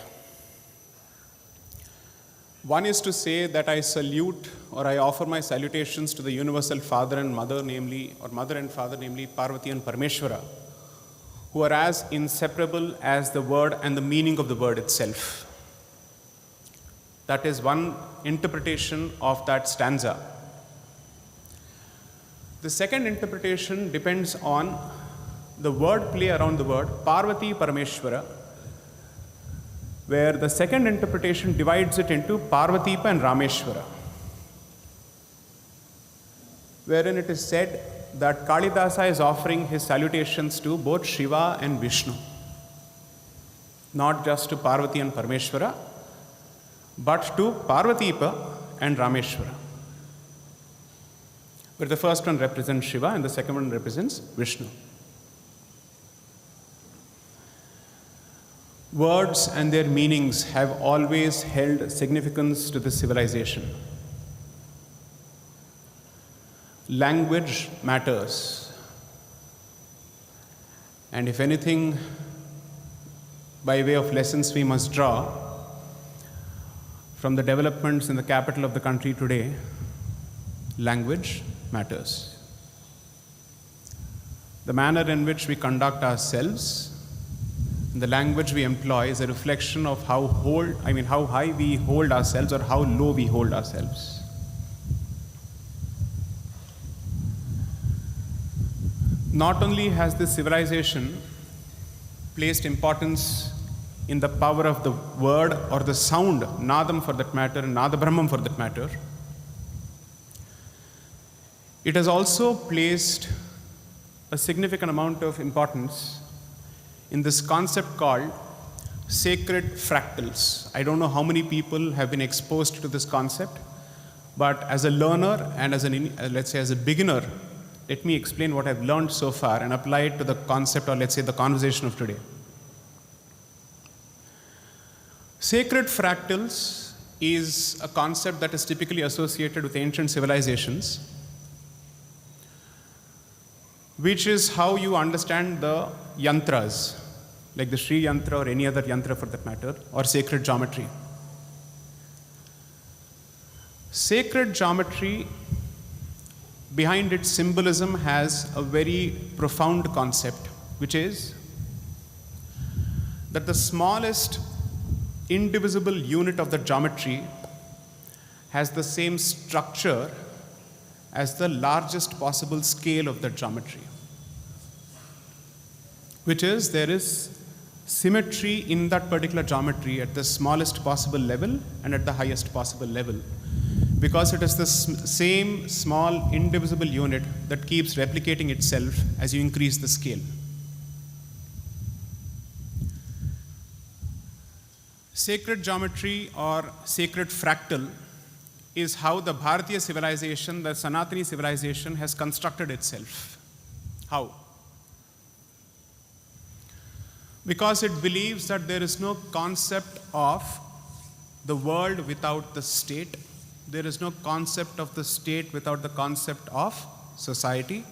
One is to say that I salute or I offer my salutations to the universal father and mother, namely, or mother and father, namely Parvati and Parameshwara, who are as inseparable as the word and the meaning of the word itself. That is one interpretation of that stanza. The second interpretation depends on the word play around the word Parvati Parameshwara, where the second interpretation divides it into Parvatipa and Rameshwara, wherein it is said that Kalidasa is offering his salutations to both Shiva and Vishnu, not just to Parvati and Parameshwara, but to Parvatipa and Rameshwara, where the first one represents Shiva and the second one represents Vishnu. Words and their meanings have always held significance to this civilization. Language matters. And if anything, by way of lessons we must draw from the developments in the capital of the country today, language matters. The manner in which we conduct ourselves, the language we employ is a reflection of how high we hold ourselves or how low we hold ourselves. Not only has this civilization placed importance in the power of the word or the sound, Nadam for that matter, Nada Brahmam for that matter, it has also placed a significant amount of importance in this concept called sacred fractals. I don't know how many people have been exposed to this concept, but as a learner and as a beginner, let me explain what I've learned so far and apply it to the concept, or let's say the conversation of today. Sacred fractals is a concept that is typically associated with ancient civilizations, which is how you understand the yantras, like the Sri Yantra or any other yantra for that matter, or sacred geometry. Sacred geometry, behind its symbolism, has a very profound concept, which is that the smallest indivisible unit of the geometry has the same structure as the largest possible scale of the geometry, which is there is symmetry in that particular geometry at the smallest possible level and at the highest possible level, because it is the same small indivisible unit that keeps replicating itself as you increase the scale. Sacred geometry or sacred fractal is how the Bharatiya civilization, the Sanatani civilization, has constructed itself. How? Because it believes that there is no concept of the world without the state. There is no concept of the state without the concept of society.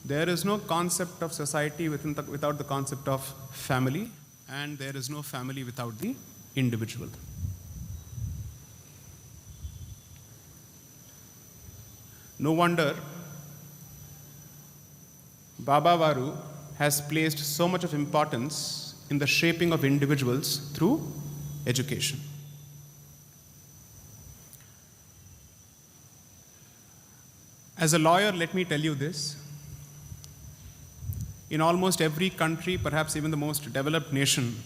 There is no concept of society without the concept of family. And there is no family without the individual. No wonder Baba Varu has placed so much of importance in the shaping of individuals through education. As a lawyer, let me tell you this. In almost every country, perhaps even the most developed nation,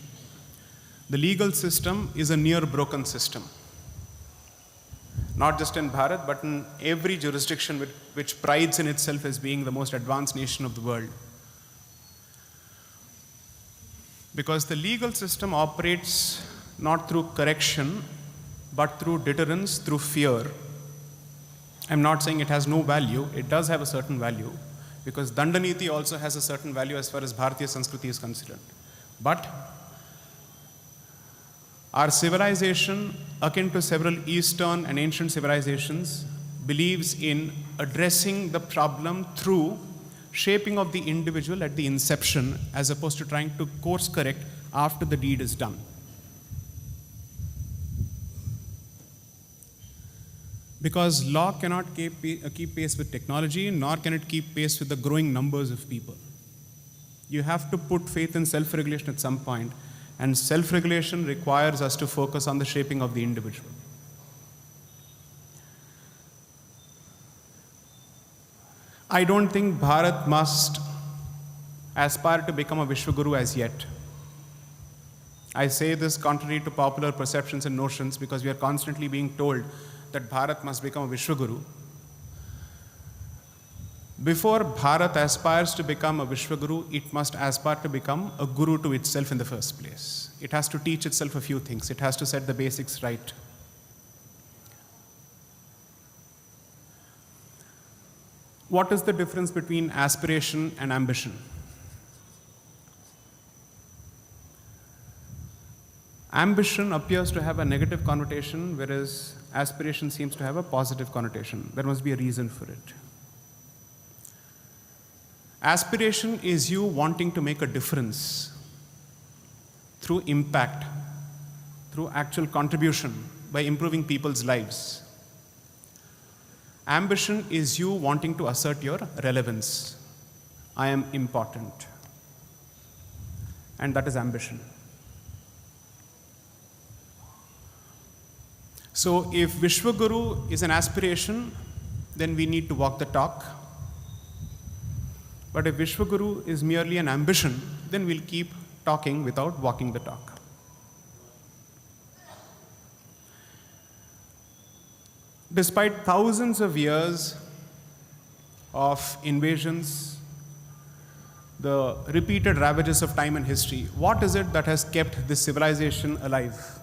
the legal system is a near broken system. Not just in Bharat, but in every jurisdiction which prides in itself as being the most advanced nation of the world. Because the legal system operates not through correction, but through deterrence, through fear. I'm not saying it has no value, it does have a certain value, because Dandaniti also has a certain value as far as Bharatiya Sanskriti is concerned. But our civilization, akin to several Eastern and ancient civilizations, believes in addressing the problem through shaping of the individual at the inception, as opposed to trying to course correct after the deed is done. Because law cannot keep pace with technology, nor can it keep pace with the growing numbers of people. You have to put faith in self-regulation at some point, and self-regulation requires us to focus on the shaping of the individual. I don't think Bharat must aspire to become a Vishwaguru as yet. I say this contrary to popular perceptions and notions, because we are constantly being told that Bharat must become a Vishwaguru. Before Bharat aspires to become a Vishwaguru, it must aspire to become a guru to itself in the first place. It has to teach itself a few things. It has to set the basics right. What is the difference between aspiration and ambition? Ambition appears to have a negative connotation, whereas aspiration seems to have a positive connotation. There must be a reason for it. Aspiration is you wanting to make a difference through impact, through actual contribution, by improving people's lives. Ambition is you wanting to assert your relevance. I am important. And that is ambition. So if Vishwaguru is an aspiration, then we need to walk the talk. But if Vishwaguru is merely an ambition, then we'll keep talking without walking the talk. Despite thousands of years of invasions, the repeated ravages of time and history, what is it that has kept this civilization alive?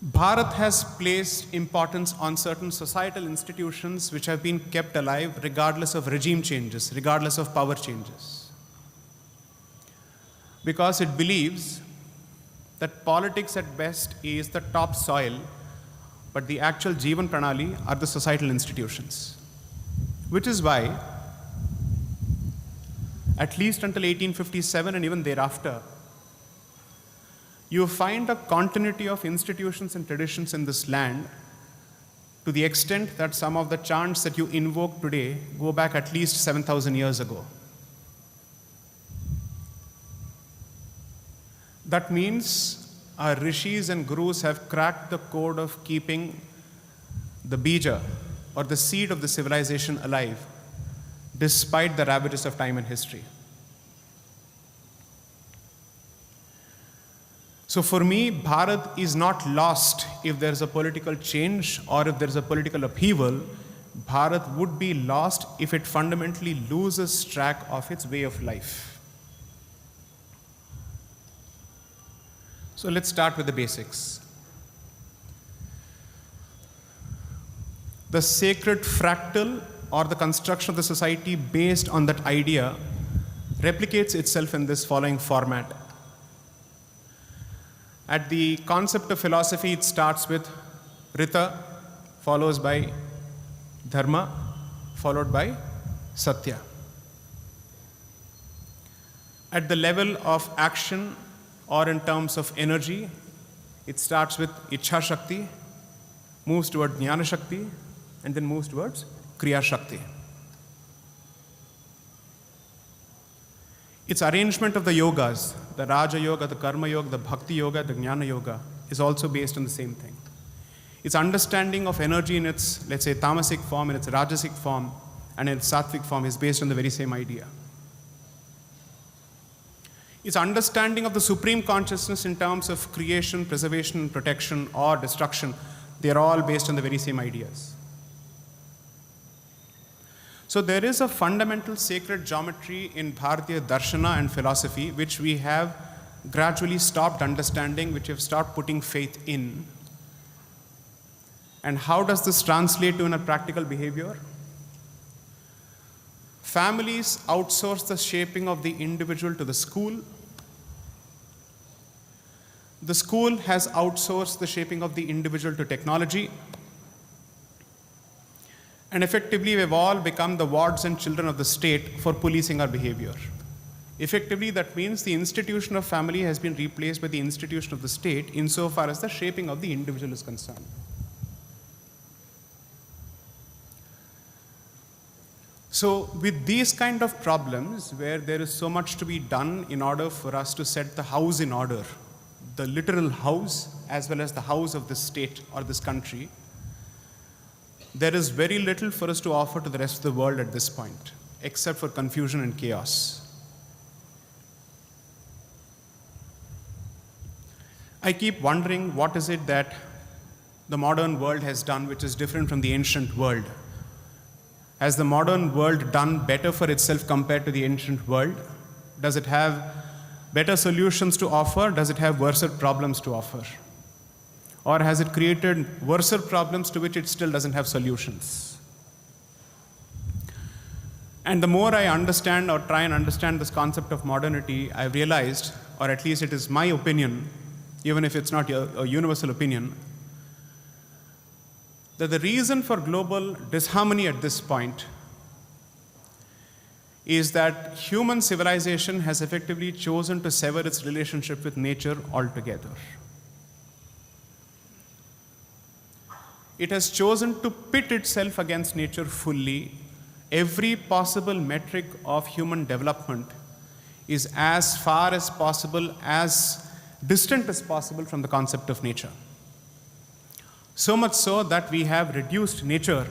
Bharat has placed importance on certain societal institutions which have been kept alive regardless of regime changes, regardless of power changes. Because it believes that politics at best is the topsoil, but the actual Jeevan Pranali are the societal institutions. Which is why, at least until 1857 and even thereafter, you find a continuity of institutions and traditions in this land to the extent that some of the chants that you invoke today go back at least 7,000 years ago. That means our rishis and gurus have cracked the code of keeping the bija or the seed of the civilization alive despite the ravages of time and history. So for me, Bharat is not lost if there's a political change or if there's a political upheaval. Bharat would be lost if it fundamentally loses track of its way of life. So let's start with the basics. The sacred fractal or the construction of the society based on that idea replicates itself in this following format. At the concept of philosophy, it starts with Rita, follows by Dharma, followed by Sathya. At the level of action or in terms of energy, it starts with Ichha Shakti, moves towards Jnana Shakti, and then moves towards Kriya Shakti. Its arrangement of the yogas, the Raja Yoga, the Karma Yoga, the Bhakti Yoga, the Jnana Yoga, is also based on the same thing. Its understanding of energy in its, let's say, tamasic form, in its rajasic form, and in its sattvic form is based on the very same idea. Its understanding of the supreme consciousness in terms of creation, preservation, protection, or destruction, they are all based on the very same ideas. So there is a fundamental sacred geometry in Bharatiya Darshana and philosophy which we have gradually stopped understanding, which we have stopped putting faith in. And how does this translate to in a practical behavior? Families outsource the shaping of the individual to the school. The school has outsourced the shaping of the individual to technology. And effectively, we've all become the wards and children of the state for policing our behavior. Effectively, that means the institution of family has been replaced by the institution of the state insofar as the shaping of the individual is concerned. So with these kind of problems, where there is so much to be done in order for us to set the house in order, the literal house as well as the house of this state or this country, there is very little for us to offer to the rest of the world at this point, except for confusion and chaos. I keep wondering what is it that the modern world has done which is different from the ancient world. Has the modern world done better for itself compared to the ancient world? Does it have better solutions to offer? Does it have worse problems to offer? Or has it created worse problems to which it still doesn't have solutions? And the more I understand or try and understand this concept of modernity, I've realized, or at least it is my opinion, even if it's not a universal opinion, that the reason for global disharmony at this point is that human civilization has effectively chosen to sever its relationship with nature altogether. It has chosen to pit itself against nature fully. Every possible metric of human development is as far as possible, as distant as possible from the concept of nature. So much so that we have reduced nature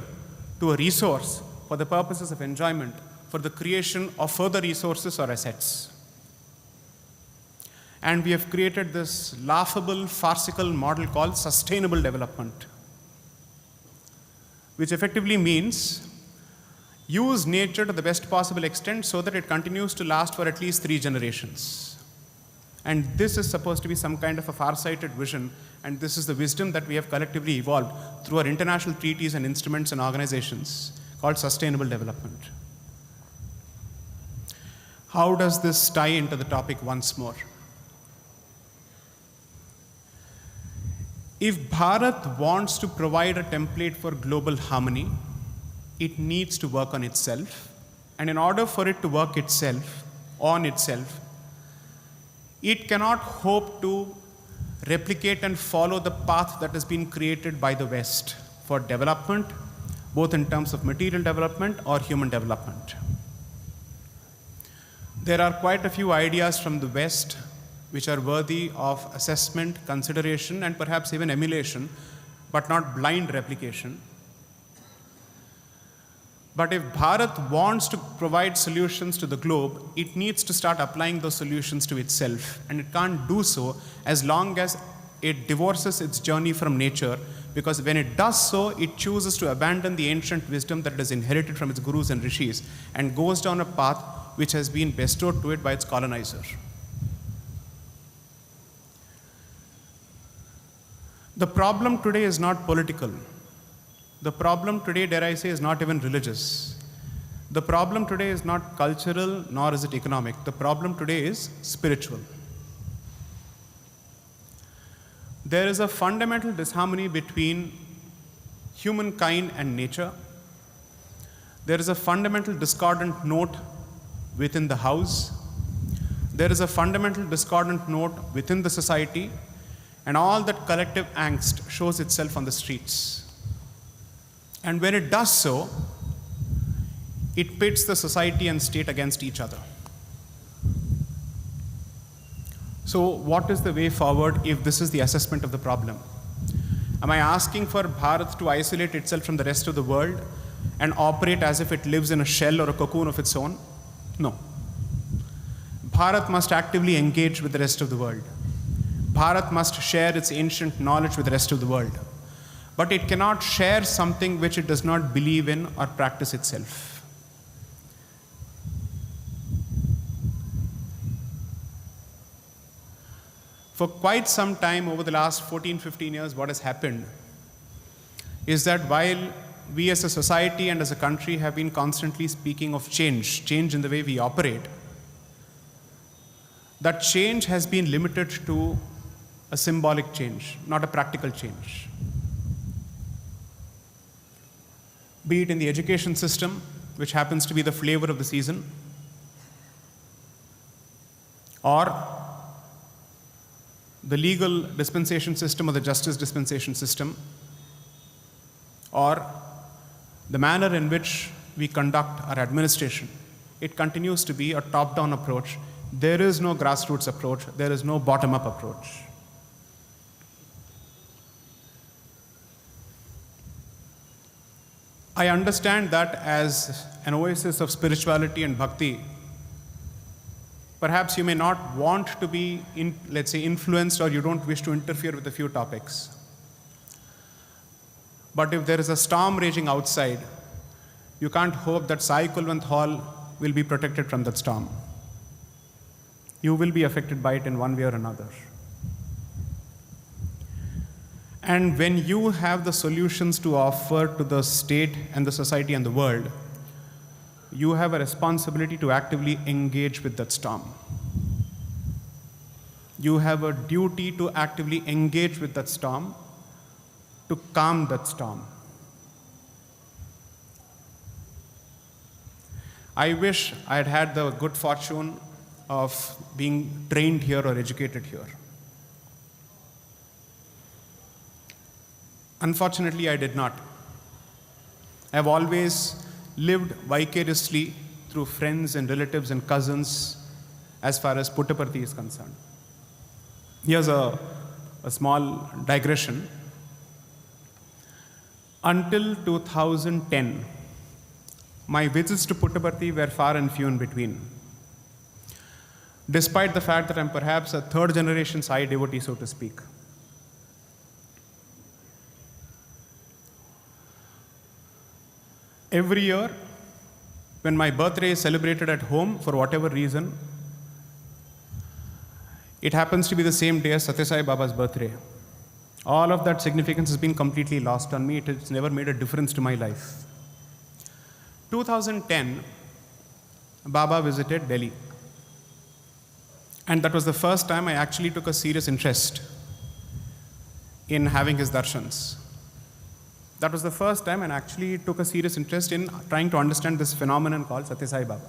to a resource for the purposes of enjoyment, for the creation of further resources or assets. And we have created this laughable, farcical model called sustainable development, which effectively means use nature to the best possible extent so that it continues to last for at least 3 generations. And this is supposed to be some kind of a far-sighted vision, and this is the wisdom that we have collectively evolved through our international treaties and instruments and organizations called sustainable development. How does this tie into the topic once more? If Bharat wants to provide a template for global harmony, it needs to work on itself. And in order for it to work on itself, it cannot hope to replicate and follow the path that has been created by the West for development, both in terms of material development or human development. There are quite a few ideas from the West which are worthy of assessment, consideration, and perhaps even emulation, but not blind replication. But if Bharat wants to provide solutions to the globe, it needs to start applying those solutions to itself. And it can't do so as long as it divorces its journey from nature, because when it does so, it chooses to abandon the ancient wisdom that it has inherited from its gurus and rishis and goes down a path which has been bestowed to it by its colonizer. The problem today is not political. The problem today, dare I say, is not even religious. The problem today is not cultural, nor is it economic. The problem today is spiritual. There is a fundamental disharmony between humankind and nature. There is a fundamental discordant note within the house. There is a fundamental discordant note within the society. And all that collective angst shows itself on the streets. And when it does so, it pits the society and state against each other. So what is the way forward if this is the assessment of the problem? Am I asking for Bharat to isolate itself from the rest of the world and operate as if it lives in a shell or a cocoon of its own? No. Bharat must actively engage with the rest of the world. Bharat must share its ancient knowledge with the rest of the world. But it cannot share something which it does not believe in or practice itself. For quite some time over the last 14-15 years, what has happened is that while we as a society and as a country have been constantly speaking of change in the way we operate, that change has been limited to a symbolic change, not a practical change. Be it in the education system, which happens to be the flavor of the season, or the legal dispensation system or the justice dispensation system, or the manner in which we conduct our administration. It continues to be a top-down approach. There is no grassroots approach. There is no bottom-up approach. I understand that as an oasis of spirituality and bhakti, perhaps you may not want to be, influenced, or you don't wish to interfere with a few topics. But if there is a storm raging outside, you can't hope that Sai Kulwant Hall will be protected from that storm. You will be affected by it in one way or another. And when you have the solutions to offer to the state and the society and the world, you have a responsibility to actively engage with that storm. You have a duty to actively engage with that storm, to calm that storm. I wish I had had the good fortune of being trained here or educated here. Unfortunately, I did not. I've always lived vicariously through friends and relatives and cousins as far as Puttaparthi is concerned. Here's a small digression. Until 2010, my visits to Puttaparthi were far and few in between. Despite the fact that I'm perhaps a third generation Sai devotee, so to speak. Every year, when my birthday is celebrated at home for whatever reason, it happens to be the same day as Sathya Sai Baba's birthday. All of that significance has been completely lost on me. It has never made a difference to my life. 2010, Baba visited Delhi. And that was the first time I actually took a serious interest in having his darshans. That was the first time, and actually took a serious interest in trying to understand this phenomenon called Satya Sai Baba.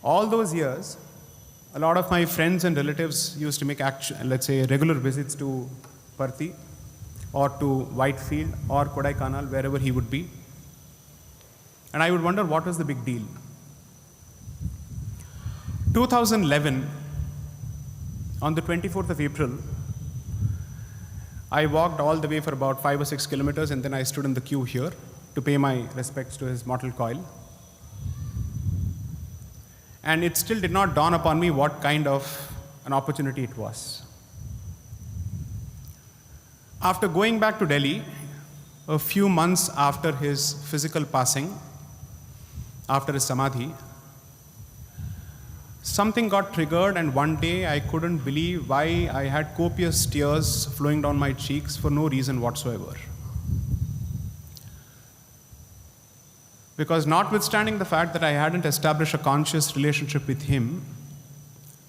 All those years, a lot of my friends and relatives used to make, let's say, regular visits to Parthi or to Whitefield or Kodaikanal, wherever he would be. And I would wonder what was the big deal. 2011, on the 24th of April, I walked all the way for about 5 or 6 kilometers, and then I stood in the queue here to pay my respects to his mortal coil. And it still did not dawn upon me what kind of an opportunity it was. After going back to Delhi, a few months after his physical passing, after his samadhi, something got triggered, and one day I couldn't believe why I had copious tears flowing down my cheeks for no reason whatsoever. Because notwithstanding the fact that I hadn't established a conscious relationship with him,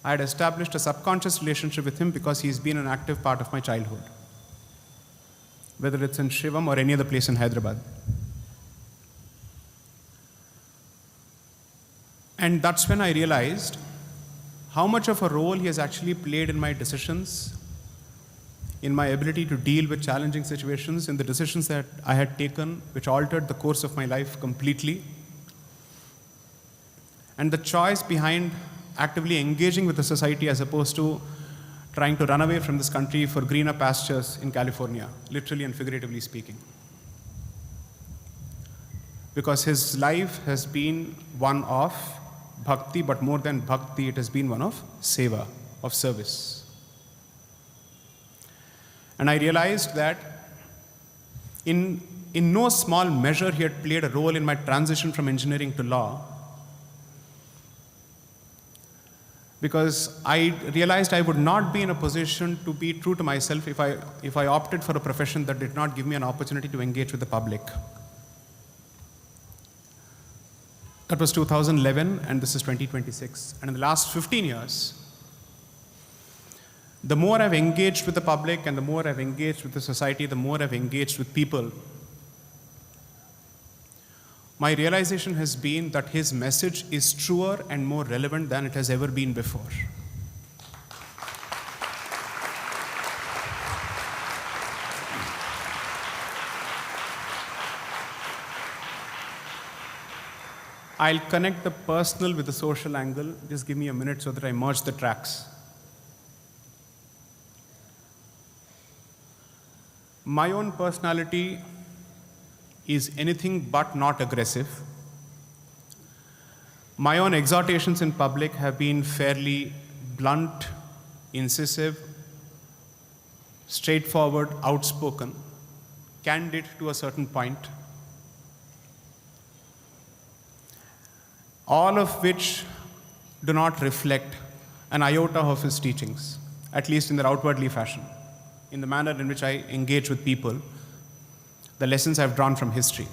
I had established a subconscious relationship with him because he's been an active part of my childhood, whether it's in Shivam or any other place in Hyderabad. And that's when I realized how much of a role he has actually played in my decisions, in my ability to deal with challenging situations, in the decisions that I had taken, which altered the course of my life completely. And the choice behind actively engaging with the society as opposed to trying to run away from this country for greener pastures in California, literally and figuratively speaking. Because his life has been one of bhakti, but more than bhakti, it has been one of seva, of service. And I realized that in no small measure he had played a role in my transition from engineering to law, because I realized I would not be in a position to be true to myself if I opted for a profession that did not give me an opportunity to engage with the public. That was 2011, and this is 2026. And in the last 15 years, the more I've engaged with the public and the more I've engaged with the society, the more I've engaged with people, my realization has been that his message is truer and more relevant than it has ever been before. I'll connect the personal with the social angle. Just give me a minute so that I merge the tracks. My own personality is anything but not aggressive. My own exhortations in public have been fairly blunt, incisive, straightforward, outspoken, candid to a certain point, all of which do not reflect an iota of his teachings, at least in their outwardly fashion, in the manner in which I engage with people, the lessons I've drawn from history.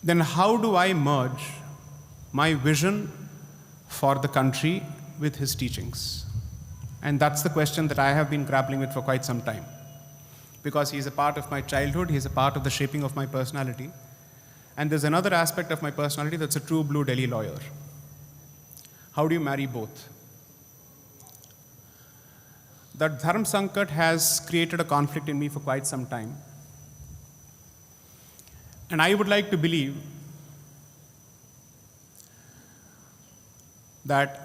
Then how do I merge my vision for the country with his teachings? And that's the question that I have been grappling with for quite some time. Because he's a part of my childhood, he's a part of the shaping of my personality. And there's another aspect of my personality that's a true blue Delhi lawyer. How do you marry both? That Dharma Sankat has created a conflict in me for quite some time. And I would like to believe that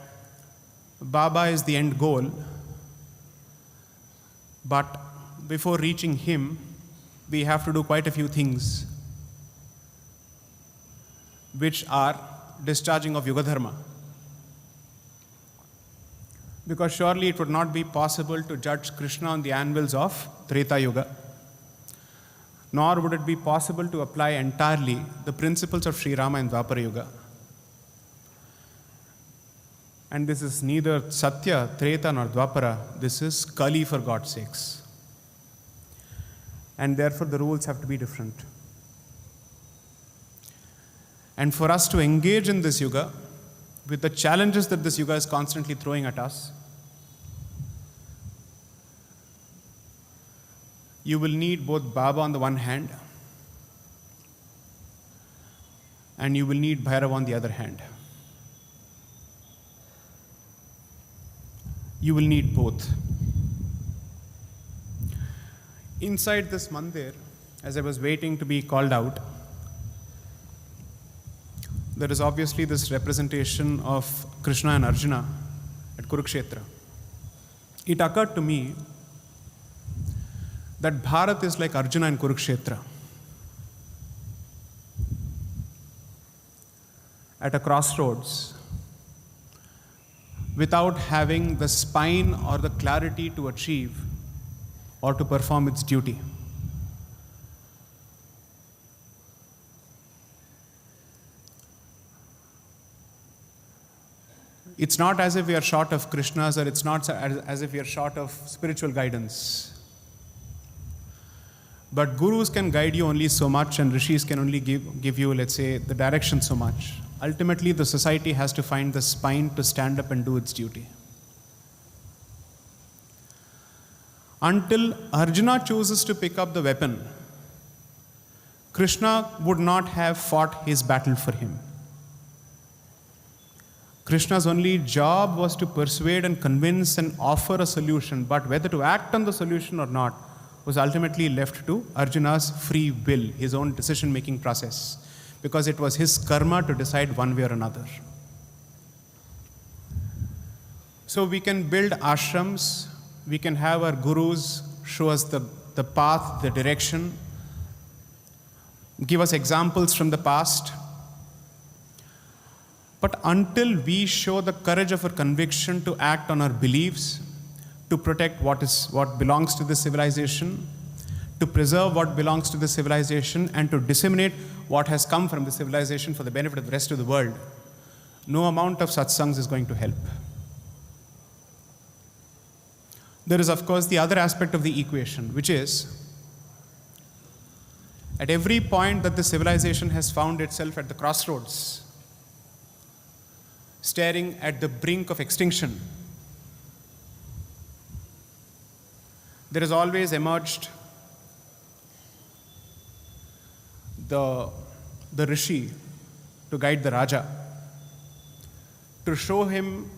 Baba is the end goal, but before reaching him, we have to do quite a few things, which are discharging of Yuga Dharma. Because surely it would not be possible to judge Krishna on the anvils of Treta Yuga, nor would it be possible to apply entirely the principles of Sri Rama in Dwapara Yuga. And this is neither Sathya, Treta, nor Dwapara. This is Kali, for God's sakes. And therefore the rules have to be different. And for us to engage in this yuga, with the challenges that this yuga is constantly throwing at us, you will need both Baba on the one hand and you will need Bhairava on the other hand. You will need both. Inside this mandir, as I was waiting to be called out, there is obviously this representation of Krishna and Arjuna at Kurukshetra. It occurred to me that Bharat is like Arjuna and Kurukshetra. At a crossroads, without having the spine or the clarity to achieve or to perform its duty. It's not as if we are short of Krishnas, or it's not as if we are short of spiritual guidance. But gurus can guide you only so much, and rishis can only give you, let's say, the direction so much. Ultimately, the society has to find the spine to stand up and do its duty. Until Arjuna chooses to pick up the weapon, Krishna would not have fought his battle for him. Krishna's only job was to persuade and convince and offer a solution, but whether to act on the solution or not was ultimately left to Arjuna's free will, his own decision-making process, because it was his karma to decide one way or another. So we can build ashrams, we can have our gurus show us the path, the direction, give us examples from the past. But until we show the courage of our conviction to act on our beliefs, to protect what belongs to this civilization, to preserve what belongs to this civilization, and to disseminate what has come from the civilization for the benefit of the rest of the world, no amount of satsangs is going to help. There is, of course, the other aspect of the equation, which is, at every point that the civilization has found itself at the crossroads, staring at the brink of extinction, there has always emerged the rishi to guide the Raja, to show him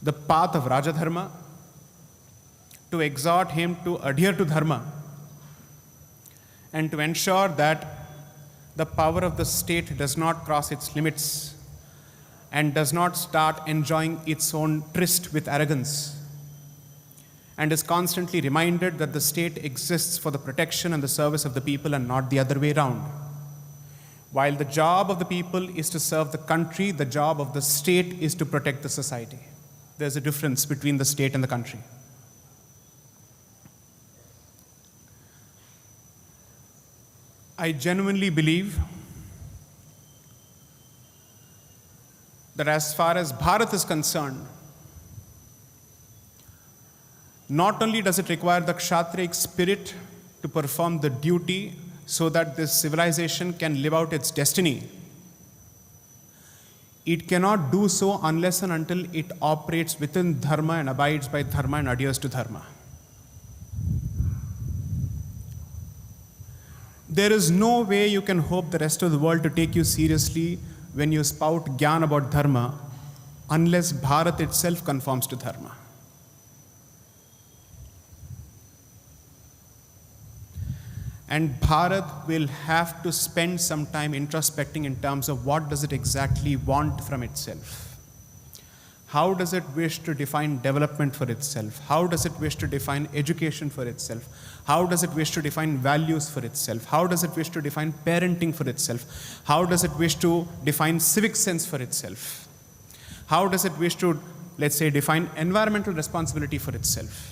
the path of Raja Dharma, to exhort him to adhere to Dharma, and to ensure that the power of the state does not cross its limits and does not start enjoying its own tryst with arrogance, and is constantly reminded that the state exists for the protection and the service of the people and not the other way around. While the job of the people is to serve the country, the job of the state is to protect the society. There's a difference between the state and the country. I genuinely believe that as far as Bharat is concerned, not only does it require the kshatric spirit to perform the duty so that this civilization can live out its destiny, it cannot do so unless and until it operates within Dharma and abides by Dharma and adheres to Dharma. There is no way you can hope the rest of the world to take you seriously when you spout Gyan about Dharma, unless Bharat itself conforms to Dharma. And Bharat will have to spend some time introspecting in terms of what does it exactly want from itself. How does it wish to define development for itself? How does it wish to define education for itself? How does it wish to define values for itself? How does it wish to define parenting for itself? How does it wish to define civic sense for itself? How does it wish to, let's say, define environmental responsibility for itself?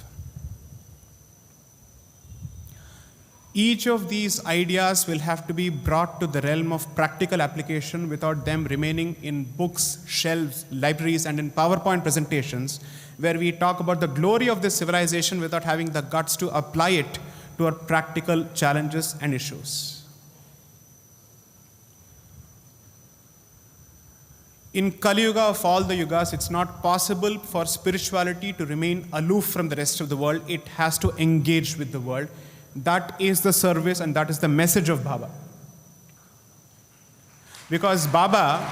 Each of these ideas will have to be brought to the realm of practical application without them remaining in books, shelves, libraries, and in PowerPoint presentations, where we talk about the glory of this civilization without having the guts to apply it to our practical challenges and issues. In Kali Yuga of all the yugas, it's not possible for spirituality to remain aloof from the rest of the world. It has to engage with the world. That is the service and that is the message of Baba. Because Baba,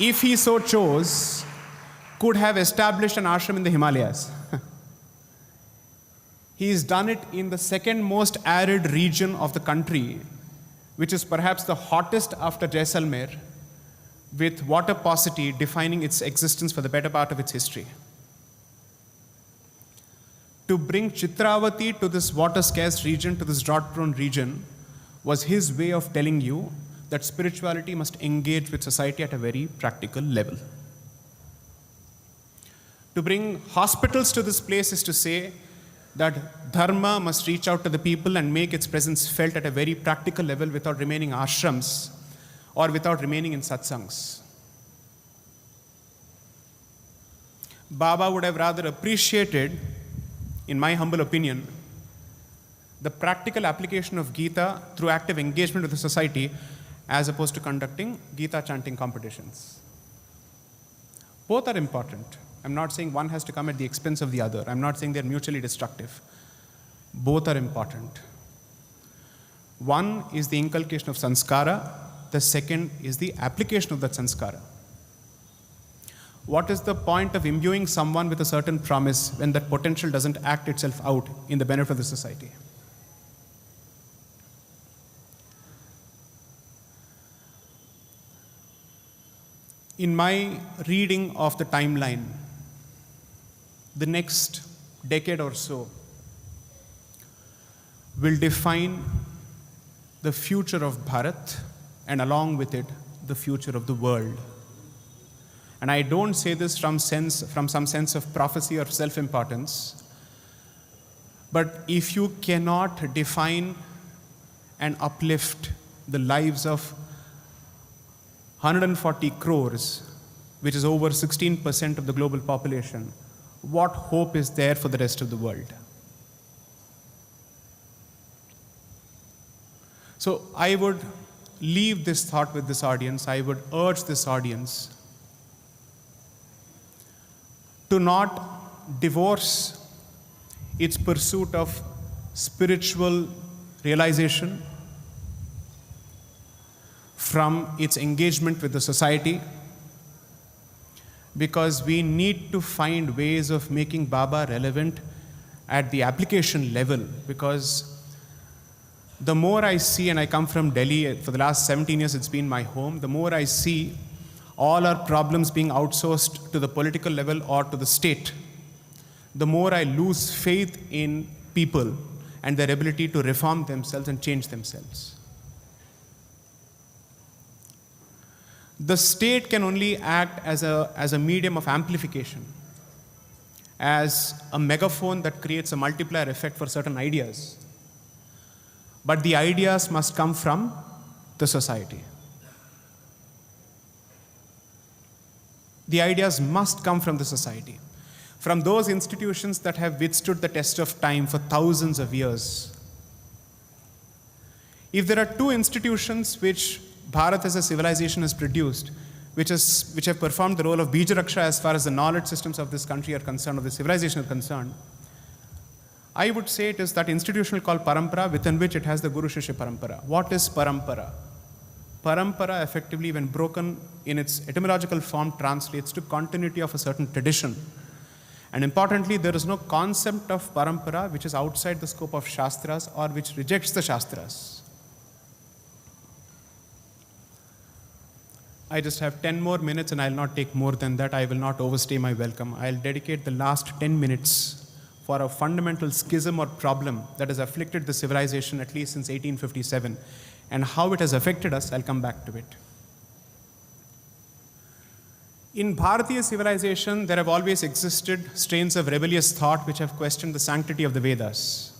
if he so chose, could have established an ashram in the Himalayas. He's done it in the second most arid region of the country, which is perhaps the hottest after Jaisalmer, with water paucity defining its existence for the better part of its history. To bring Chitravati to this water-scarce region, to this drought-prone region, was his way of telling you that spirituality must engage with society at a very practical level. To bring hospitals to this place is to say that dharma must reach out to the people and make its presence felt at a very practical level without remaining ashrams or without remaining in satsangs. Baba would have rather appreciated, in my humble opinion, the practical application of Gita through active engagement with the society as opposed to conducting Gita chanting competitions. Both are important. I'm not saying one has to come at the expense of the other. I'm not saying they're mutually destructive. Both are important. One is the inculcation of sanskara. The second is the application of that sanskara. What is the point of imbuing someone with a certain promise when that potential doesn't act itself out in the benefit of the society? In my reading of the timeline, the next decade or so will define the future of Bharat and along with it, the future of the world. And I don't say this from some sense of prophecy or self-importance, but if you cannot define and uplift the lives of 140 crores, which is over 16% of the global population, what hope is there for the rest of the world? So I would leave this thought with this audience. I would urge this audience to not divorce its pursuit of spiritual realization from its engagement with the society, because we need to find ways of making Baba relevant at the application level. Because the more I see, and I come from Delhi, for the last 17 years it's been my home, the more I see all our problems being outsourced to the political level or to the state, the more I lose faith in people and their ability to reform themselves and change themselves. The state can only act as a medium of amplification, as a megaphone that creates a multiplier effect for certain ideas. But the ideas must come from the society. The ideas must come from the society, from those institutions that have withstood the test of time for thousands of years. If there are two institutions which Bharat as a civilization has produced, which have performed the role of Bija Raksha as far as the knowledge systems of this country are concerned, of the civilization are concerned, I would say it is that institution called Parampara, within which it has the Guru Shishya Parampara. What is Parampara? Parampara, effectively, when broken in its etymological form, translates to continuity of a certain tradition. And importantly, there is no concept of Parampara which is outside the scope of Shastras or which rejects the Shastras. I just have 10 more minutes and I'll not take more than that. I will not overstay my welcome. I'll dedicate the last 10 minutes for a fundamental schism or problem that has afflicted the civilization at least since 1857. And how it has affected us, I'll come back to it. In Bharatiya civilization, there have always existed strains of rebellious thought which have questioned the sanctity of the Vedas.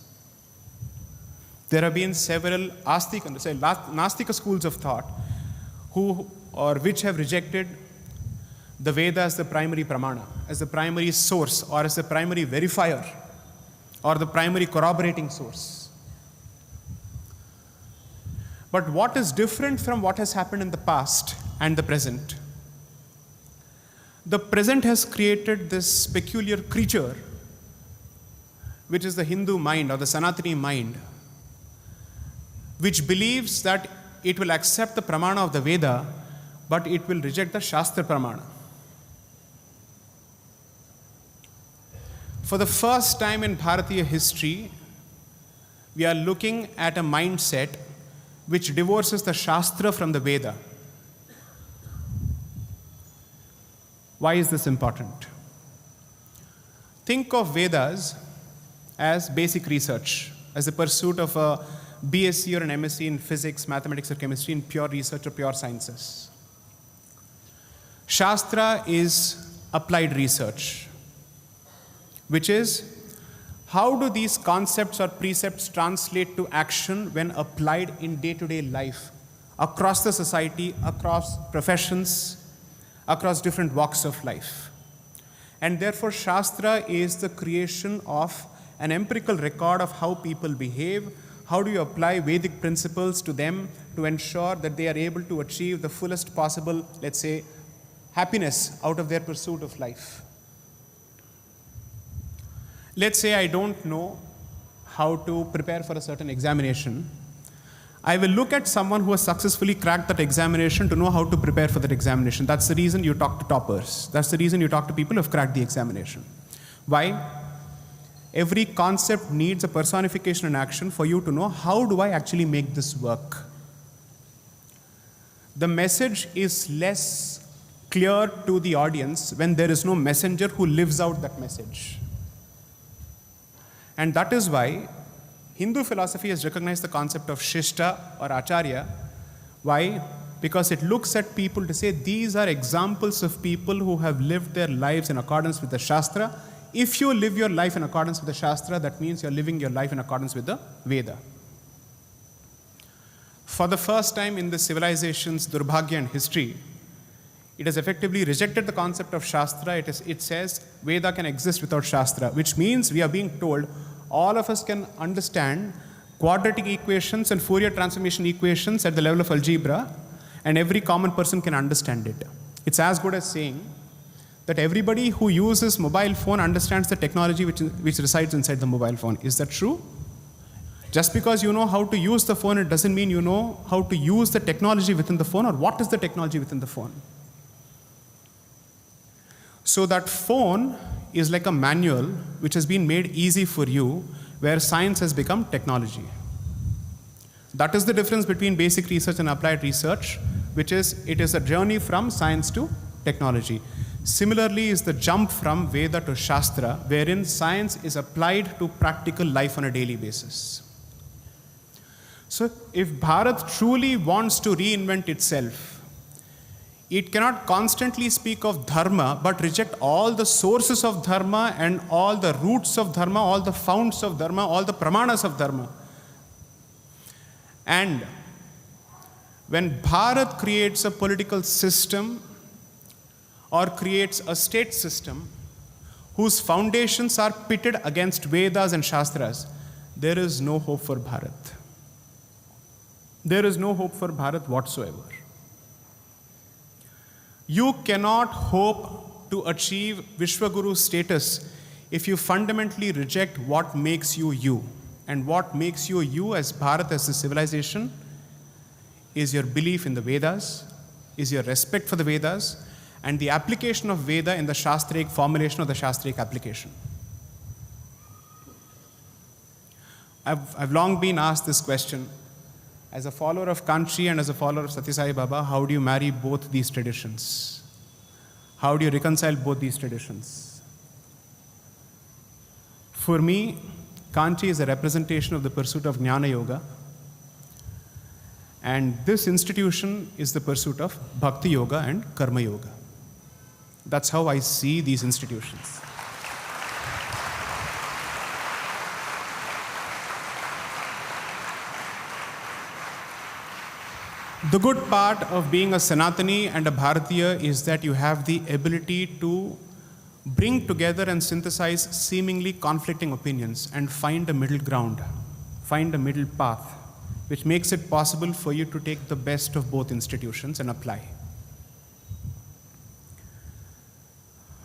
There have been several Nastika schools of thought which have rejected the Veda as the primary pramana, as the primary source, or as the primary verifier, or the primary corroborating source. But what is different from what has happened in the past and the present? The present has created this peculiar creature, which is the Hindu mind or the Sanatani mind, which believes that it will accept the pramana of the Veda, but it will reject the Shastra pramana. For the first time in Bharatiya history, we are looking at a mindset which divorces the Shastra from the Veda. Why is this important? Think of Vedas as basic research, as the pursuit of a BSc or an MSc in physics, mathematics, or chemistry, in pure research or pure sciences. Shastra is applied research, which is how do these concepts or precepts translate to action when applied in day-to-day life, across the society, across professions, across different walks of life. And therefore, Shastra is the creation of an empirical record of how people behave, how do you apply Vedic principles to them to ensure that they are able to achieve the fullest possible, let's say, happiness out of their pursuit of life. Let's say I don't know how to prepare for a certain examination. I will look at someone who has successfully cracked that examination to know how to prepare for that examination. That's the reason you talk to toppers. That's the reason you talk to people who have cracked the examination. Why? Every concept needs a personification and action for you to know how do I actually make this work. The message is less clear to the audience when there is no messenger who lives out that message. And that is why Hindu philosophy has recognized the concept of Shishta or Acharya. Why? Because it looks at people to say these are examples of people who have lived their lives in accordance with the Shastra. If you live your life in accordance with the Shastra, that means you're living your life in accordance with the Veda. For the first time in the civilization's Durbhagya and history, it has effectively rejected the concept of Shastra. It says Veda can exist without Shastra, which means we are being told all of us can understand quadratic equations and Fourier transformation equations at the level of algebra, and every common person can understand it. It's as good as saying that everybody who uses mobile phone understands the technology which resides inside the mobile phone. Is that true? Just because you know how to use the phone, it doesn't mean you know how to use the technology within the phone, or what is the technology within the phone. So that phone is like a manual which has been made easy for you, where science has become technology. That is the difference between basic research and applied research, which is it is a journey from science to technology. Similarly is the jump from Veda to Shastra, wherein science is applied to practical life on a daily basis. So if Bharat truly wants to reinvent itself, it cannot constantly speak of dharma, but reject all the sources of dharma and all the roots of dharma, all the founts of dharma, all the pramanas of dharma. And when Bharat creates a political system or creates a state system whose foundations are pitted against Vedas and Shastras, there is no hope for Bharat. There is no hope for Bharat whatsoever. You cannot hope to achieve Vishwaguru status if you fundamentally reject what makes you you. And what makes you you as Bharat, as a civilization, is your belief in the Vedas, is your respect for the Vedas, and the application of Veda in the Shastric formulation of the Shastric application. I've long been asked this question. As a follower of Kanchi and as a follower of Sathya Sai Baba, how do you marry both these traditions? How do you reconcile both these traditions? For me, Kanchi is a representation of the pursuit of Jnana Yoga, and this institution is the pursuit of Bhakti Yoga and Karma Yoga. That's how I see these institutions. The good part of being a Sanatani and a Bharatiya is that you have the ability to bring together and synthesize seemingly conflicting opinions and find a middle ground, find a middle path, which makes it possible for you to take the best of both institutions and apply.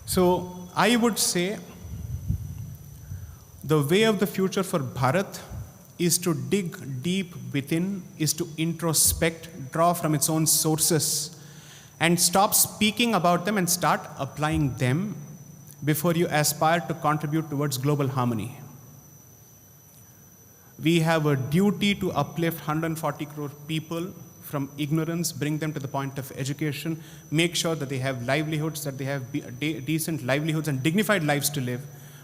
So I would say the way of the future for Bharat is to dig deep within, is to introspect, draw from its own sources, and stop speaking about them and start applying them before you aspire to contribute towards global harmony. We have a duty to uplift 140 crore people from ignorance, bring them to the point of education, make sure that they have livelihoods, that they have decent livelihoods and dignified lives to live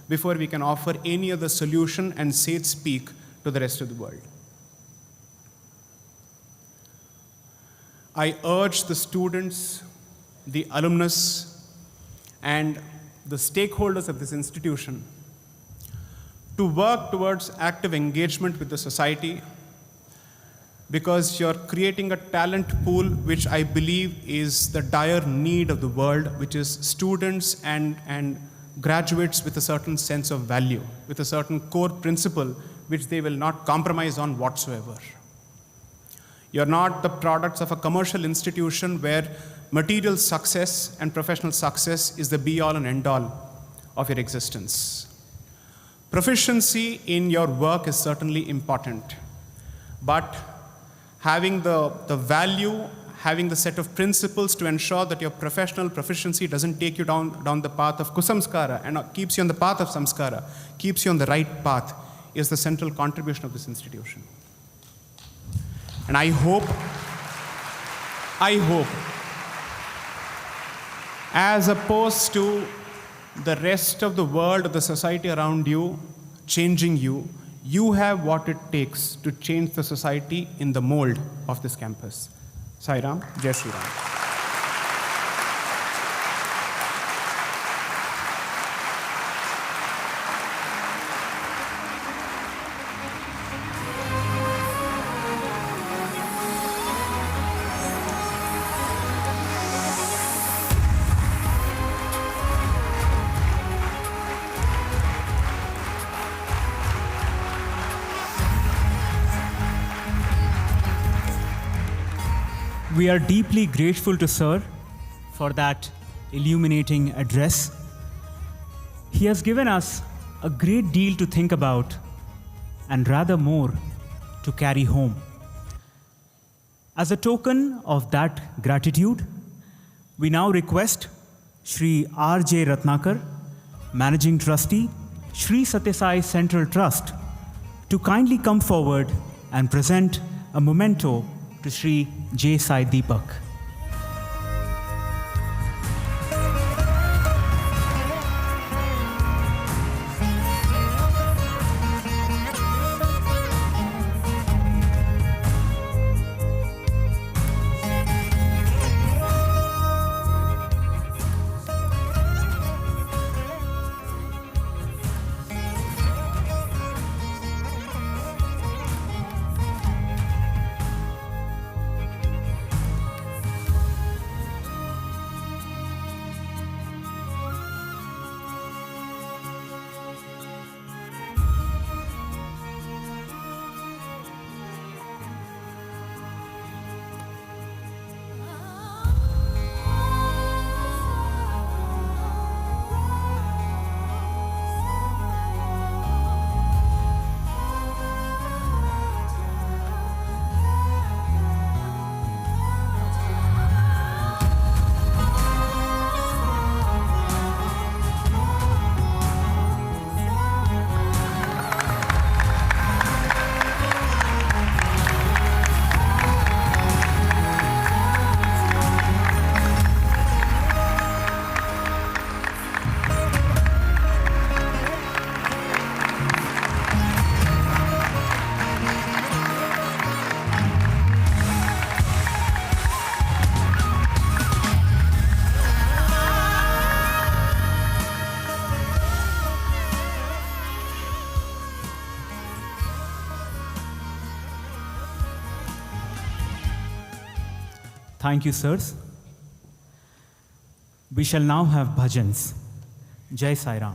before we can offer any other solution and say it speak to the rest of the world. I urge the students, the alumnus, and the stakeholders of this institution to work towards active engagement with the society, because you're creating a talent pool which I believe is the dire need of the world, which is students and graduates with a certain sense of value, with a certain core principle which they will not compromise on whatsoever. You're not the products of a commercial institution where material success and professional success is the be-all and end-all of your existence. Proficiency in your work is certainly important, but having the value, having the set of principles to ensure that your professional proficiency doesn't take you down the path of kusamskara and keeps you on the path of samskara, keeps you on the right path, is the central contribution of this institution. And I hope, as opposed to the rest of the world, the society around you, changing you, you have what it takes to change the society in the mold of this campus. Sairam, Jai Shri Ram. We are deeply grateful to Sir for that illuminating address. He has given us a great deal to think about and rather more to carry home. As a token of that gratitude, we now request Shri R.J. Ratnakar, Managing Trustee, Shri Sathya Sai Central Trust, to kindly come forward and present a memento to Shri J. Sai Deepak. Thank you, sirs. We shall now have bhajans. Jai Sairam.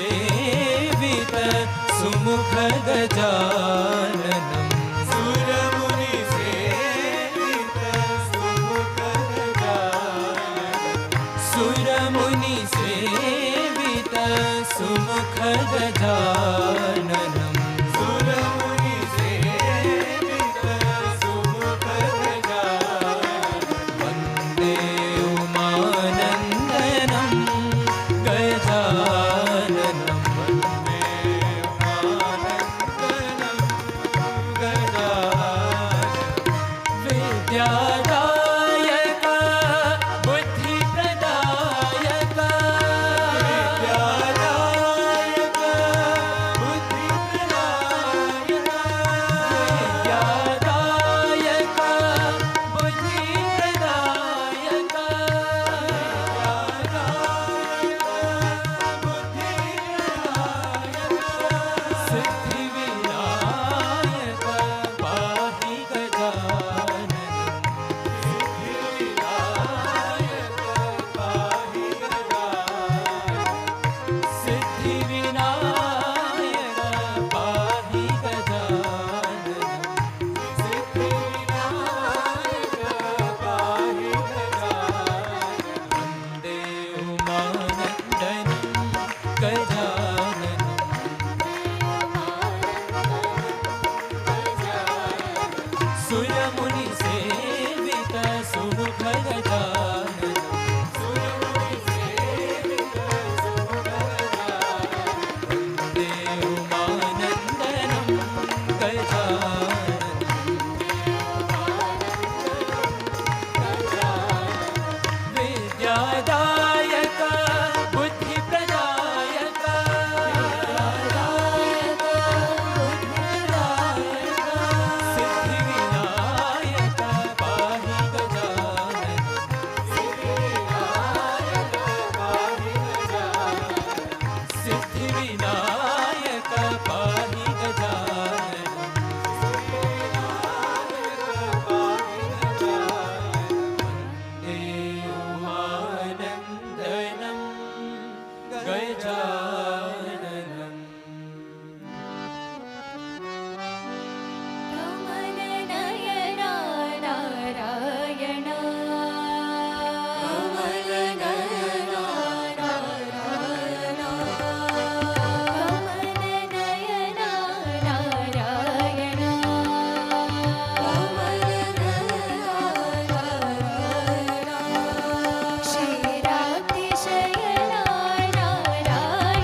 सेवित सुमुख गजाननम् सुरमुनि सेवित सुमुख गजाननम् सुरमुनि सेवित सुमुख गजाननम् सुरमुनि सेवित सुमुख गजाननम् वन्दे उमानन्दनं गजाननं वन्दे उमानन्दनं गजाननं विद्यादायक बुद्धिप्रदायक विद्यादायक बुद्धिप्रदायक विद्यादायक बुद्धिप्रदायक सिद्धिविनायक पाहि गजाननं सिद्धिविनायक पाहि गजाननं सिद्धिविनायक पाहि गजाननं वन्दे उमानन्दनं गजाननं सुरमुनि सेवित सुमुख गजाननं सुरमुनि सेवित सुमुख गजाननं वन्दे उमानन्दनं गजाननं विद्यादायक बुद्धिप्रदायक विद्यादायक बुद्धिप्रदायक सिद्धिविनायक पाहि गजाननं सिद्धिविनायक पाहि गजाननं सिद्धिविनायक पाहि गजाननं वन्दे उमानन्दनं गजाननम् कमलनयना Narayan कमलनयना Narayan कमलनयना Narayan कमलनयना क्षीरातिशयना Narayan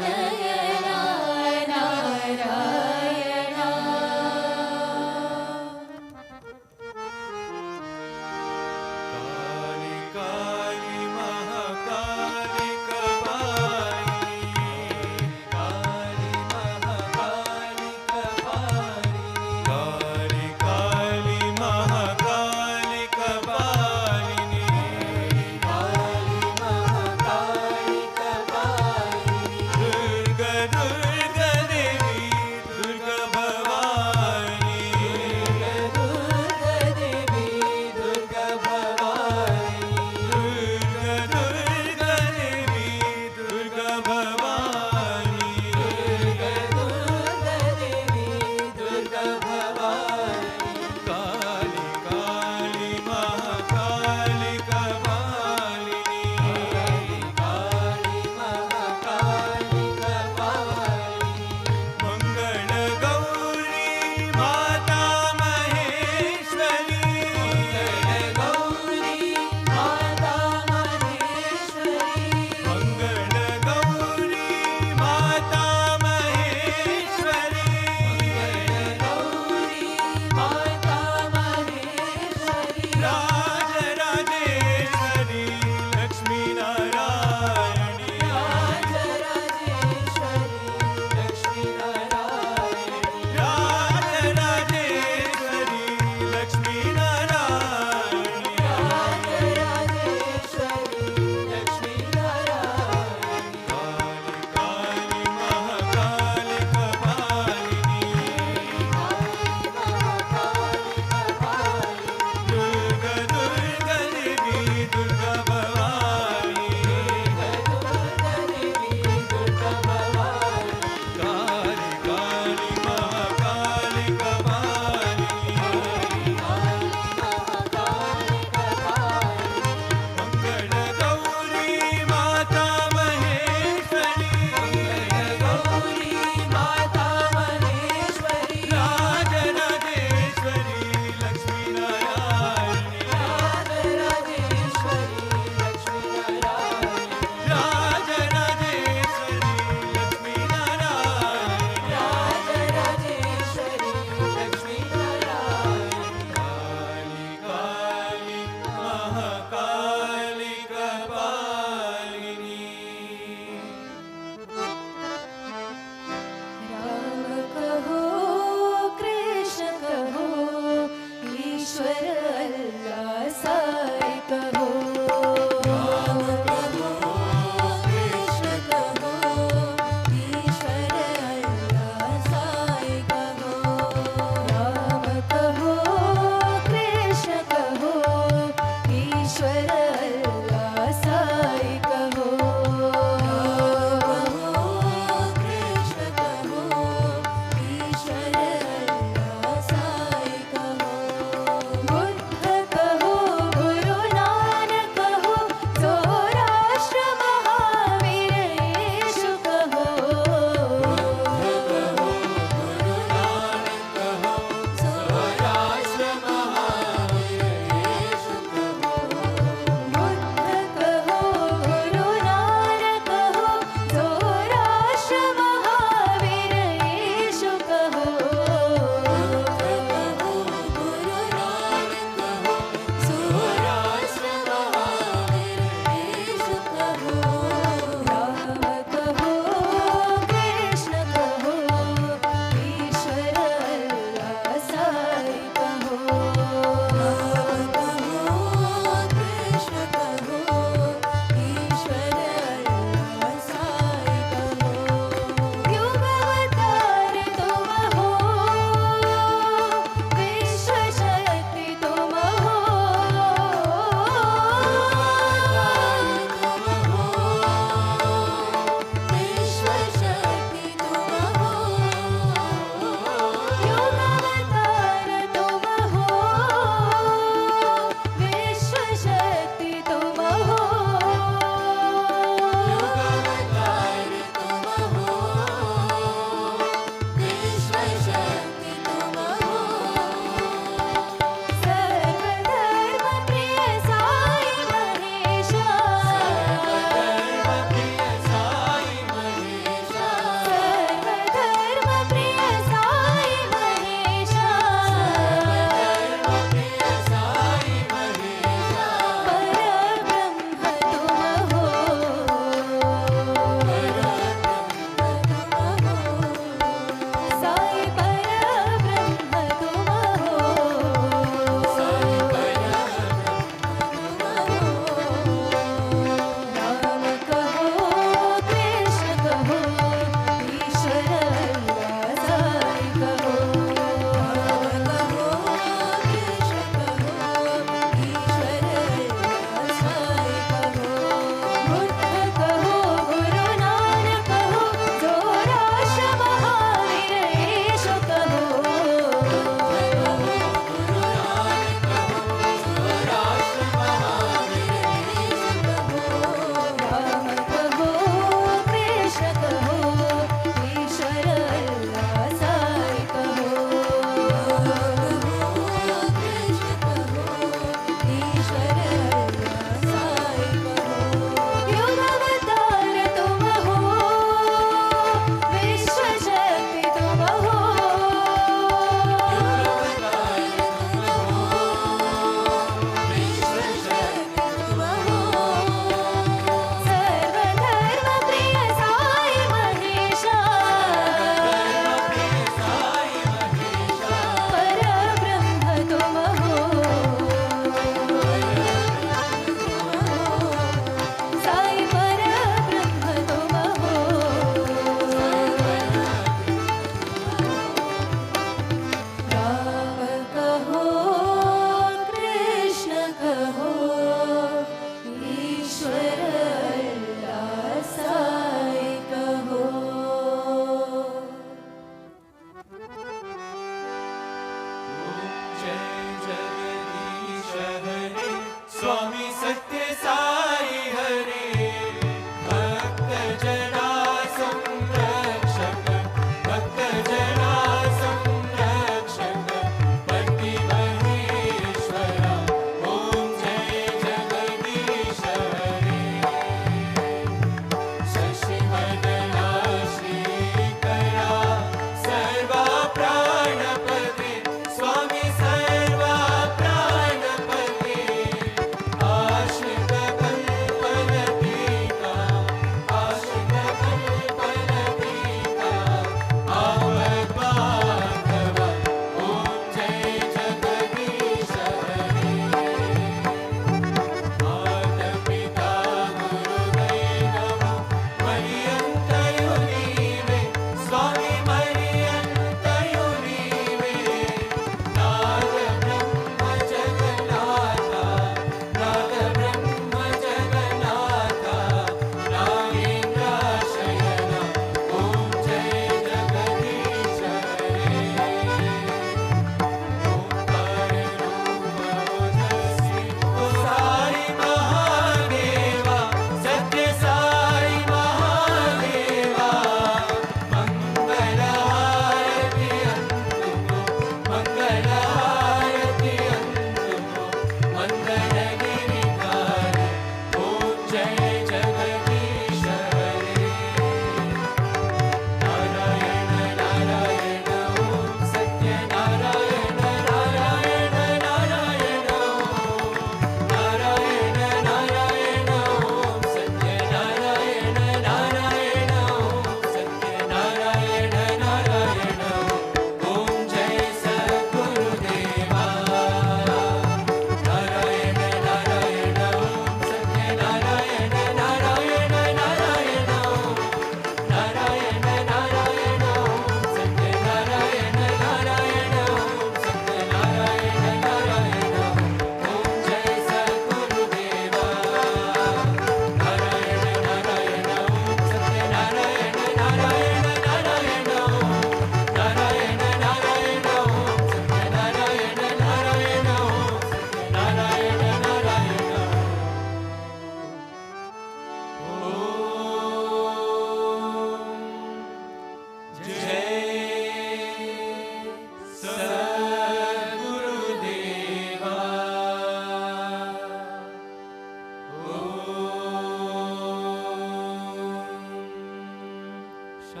Shanti,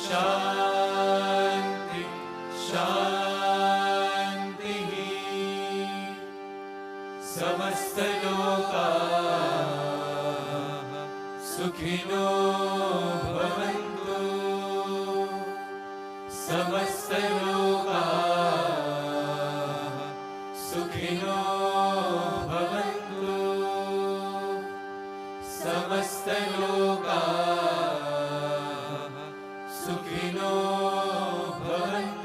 Shanti, Shanti. Samasta loka sukhino bhavantu. Samasta loka sukhino bhavantu. Samasta loka sukhino bhavantu.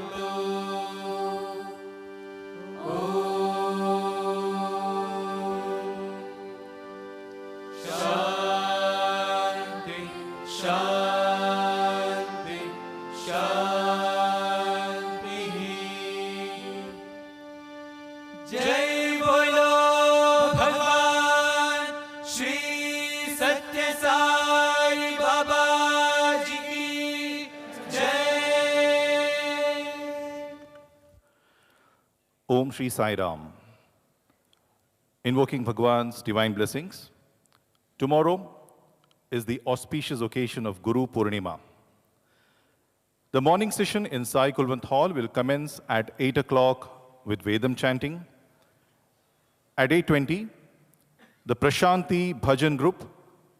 Shanti, Shanti, Shanti. Jai Bolo Bhagwan Shri Sathya Sai Baba Ji ki Jai. Om Shri Sairam. Invoking Bhagwan's divine blessings. Tomorrow is the auspicious occasion of Guru Purnima. The morning session in Sai Kulwant Hall will commence at 8 o'clock with Vedam chanting. At 8:20, the Prasanthi Bhajan group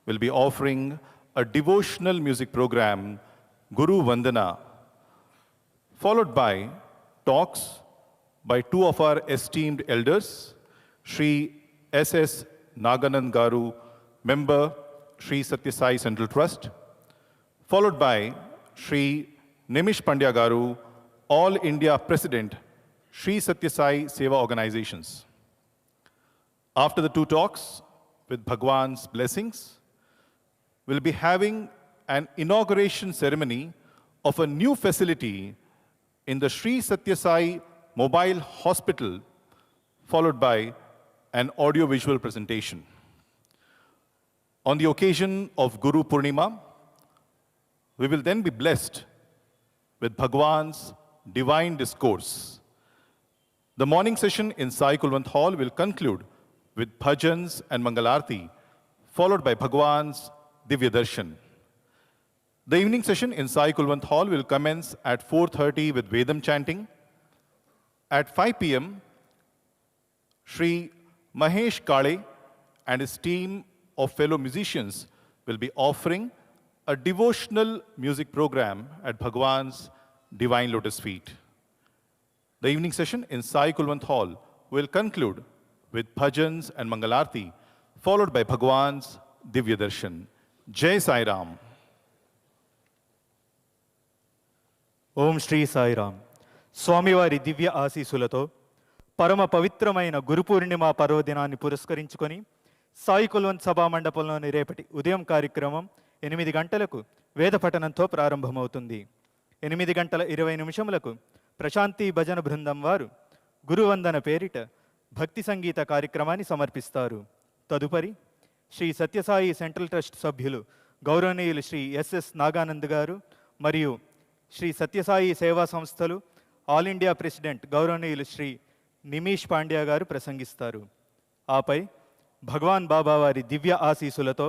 will be offering a devotional music program, Guru Vandana, followed by talks by two of our esteemed elders, Sri S.S. Naganan Garu, member, Sri Sathya Sai Central Trust, followed by Sri Nimish Pandya Garu, All India President, Sri Sathya Sai Seva Organizations. After the two talks, with Bhagwan's blessings, we'll be having an inauguration ceremony of a new facility in the Sri Sathya Sai Mobile Hospital, followed by an audio-visual presentation. On the occasion of Guru Purnima, we will then be blessed with Bhagwan's divine discourse. The morning session in Sai Kulwant Hall will conclude with bhajans and Mangalarti, followed by Bhagwan's Divya Darshan. The evening session in Sai Kulwant Hall will commence at 4:30 with Vedam chanting. At 5 p.m., Sri Mahesh Kale and his team of fellow musicians will be offering a devotional music program at Bhagwan's Divine Lotus Feet. The evening session in Sai Kulwant Hall will conclude with bhajans and Mangalarti, followed by Bhagwan's Divya Darshan. Jai Sairam. ఓం శ్రీ సాయిరామ్. స్వామివారి దివ్య ఆశీస్సులతో పరమ పవిత్రమైన గురు పూర్ణిమ పర్వదినాన్ని పురస్కరించుకొని సాయి కుల్వంత్ సభా మండపంలోని రేపటి ఉదయం కార్యక్రమం 8 గంటలకు వేద పఠనంతో ప్రారంభమవుతుంది. 8:20 ప్రశాంతి భజన బృందం వారు గురువందన పేరిట భక్తి సంగీత కార్యక్రమాన్ని సమర్పిస్తారు. తదుపరి శ్రీ సత్యసాయి సెంట్రల్ ట్రస్ట్ సభ్యులు గౌరవనీయులు శ్రీ ఎస్ఎస్ నాగానంద్ గారు మరియు శ్రీ సత్యసాయి సేవా సంస్థలు ఆల్ ఇండియా ప్రెసిడెంట్ గౌరవనీయులు శ్రీ నిమీష్ పాండ్యా గారు ప్రసంగిస్తారు. ఆపై భగవాన్ బాబా వారి దివ్య ఆశీసులతో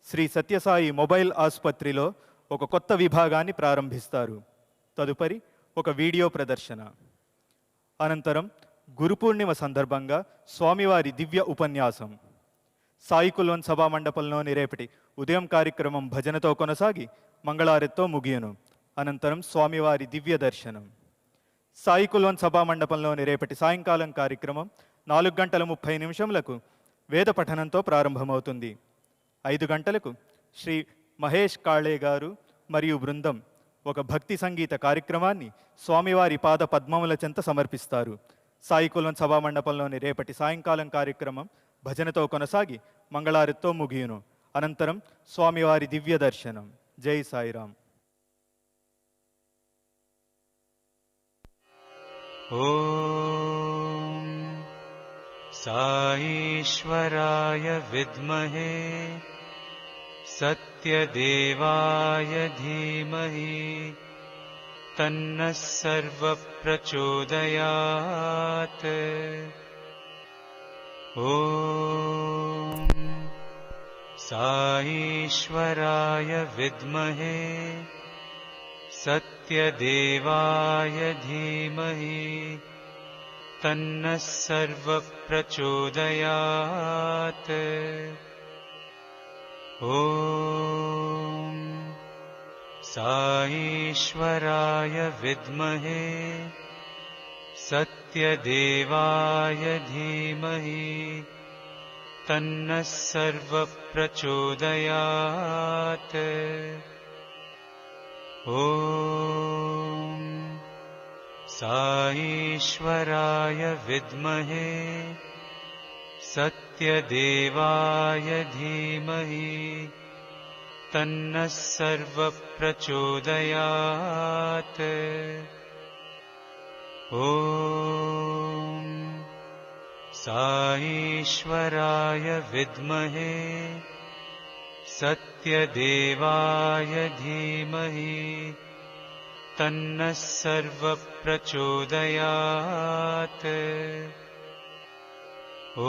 శ్రీ సత్యసాయి మొబైల్ ఆసుపత్రిలో ఒక కొత్త విభాగాన్ని ప్రారంభిస్తారు. తదుపరి ఒక వీడియో ప్రదర్శన. అనంతరం గురు పూర్ణిమ సందర్భంగా స్వామివారి దివ్య ఉపన్యాసం. సాయి కుల్వంత్ సభా మండపంలోని రేపటి ఉదయం కార్యక్రమం భజనతో కొనసాగి మంగళారతితో ముగియను. అనంతరం స్వామివారి దివ్య దర్శనం. సాయి కుల్వంత్ సభా మండపంలోని రేపటి సాయంకాలం కార్యక్రమం 4:30 వేద పఠనంతో ప్రారంభమవుతుంది. 5 గంటలకు శ్రీ మహేష్ కాళే గారు మరియు బృందం ఒక భక్తి సంగీత కార్యక్రమాన్ని స్వామివారి పాద పద్మముల చెంత సమర్పిస్తారు. సాయి కుల్వంత్ సభా మండపంలోని రేపటి సాయంకాలం కార్యక్రమం భజనతో కొనసాగి మంగళారతితో ముగియును. అనంతరం స్వామివారి దివ్య దర్శనం. జై సాయిరామ్. ॐ साईश्वराय विद्महे सत्यदेवाय धीमहि तन्नः सर्वप्रचोदयात्। ॐ साईश्वराय विद्महे सत्यदेवाय धीमहि तन्नः सर्वः प्रचोदयात्। ॐ साईश्वराय विद्महे सत्यदेवाय धीमहि तन्नः सर्वः प्रचोदयात्। ॐ साईश्वराय विद्महे सत्यदेवाय धीमहि तन्नः सर्वः प्रचोदयात्। ॐ साईश्वराय विद्महे सत्यदेवाय धीमहि तन्नः सर्वः प्रचोदयात्। ॐ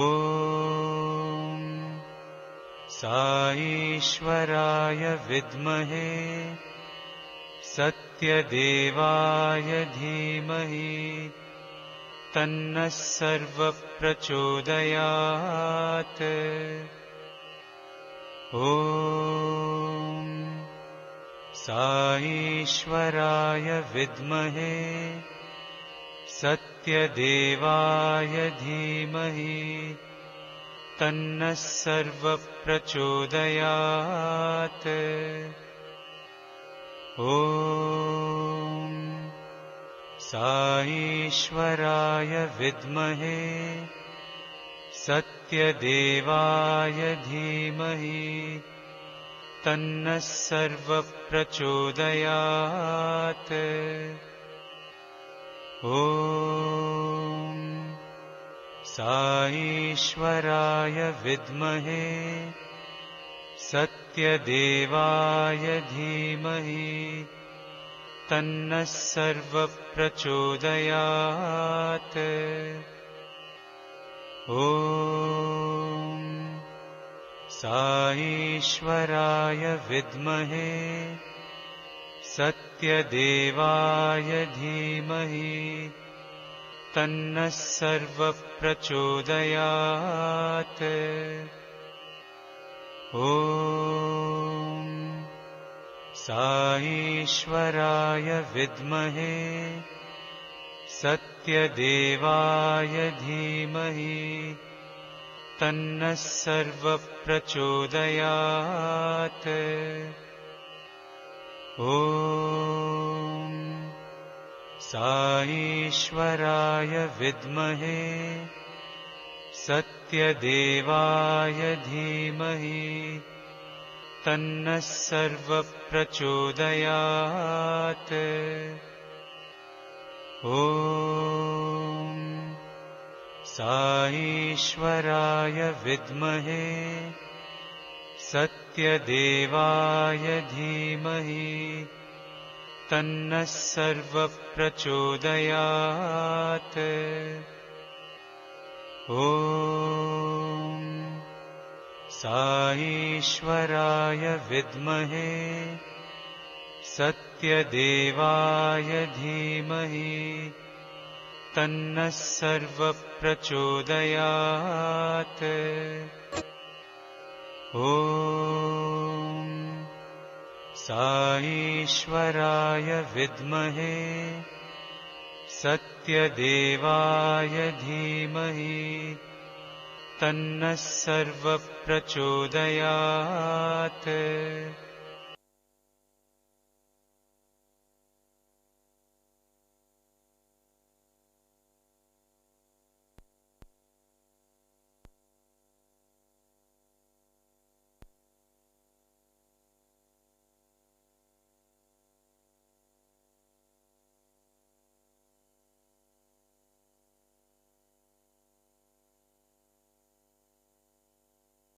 साईश्वराय विद्महे सत्यदेवाय धीमहि तन्नः सर्वः प्रचोदयात्। ॐ साईश्वराय विद्महे सत्यदेवाय धीमहि तन्नः सर्वः प्रचोदयात्। ॐ साईश्वराय विद्महे सत्यदेवाय धीमहि तन्नः सर्वः प्रचोदयात्। ॐ साईश्वराय विद्महे सत्यदेवाय धीमहि तन्नः सर्वः प्रचोदयात्। ॐ साईश्वराय विद्महे सत्यदेवाय धीमहि तन्नः सर्वः प्रचोदयात्। ॐ साईश्वराय विद्महे सत्यदेवाय धीमहि तन्नः सर्वः प्रचोदयात्। ॐ साईश्वराय विद्महे सत्यदेवाय धीमहि तन्नः सर्वः प्रचोदयात्। ॐ साईश्वराय विद्महे सत्यदेवाय धीमहि तन्नः सर्वः प्रचोदयात्। ॐ साईश्वराय विद्महे सत्यदेवाय धीमहि तन्नः सर्वः प्रचोदयात्। ॐ साईश्वराय विद्महे सत्यदेवाय धीमहि तन्नः सर्वः प्रचोदयात्।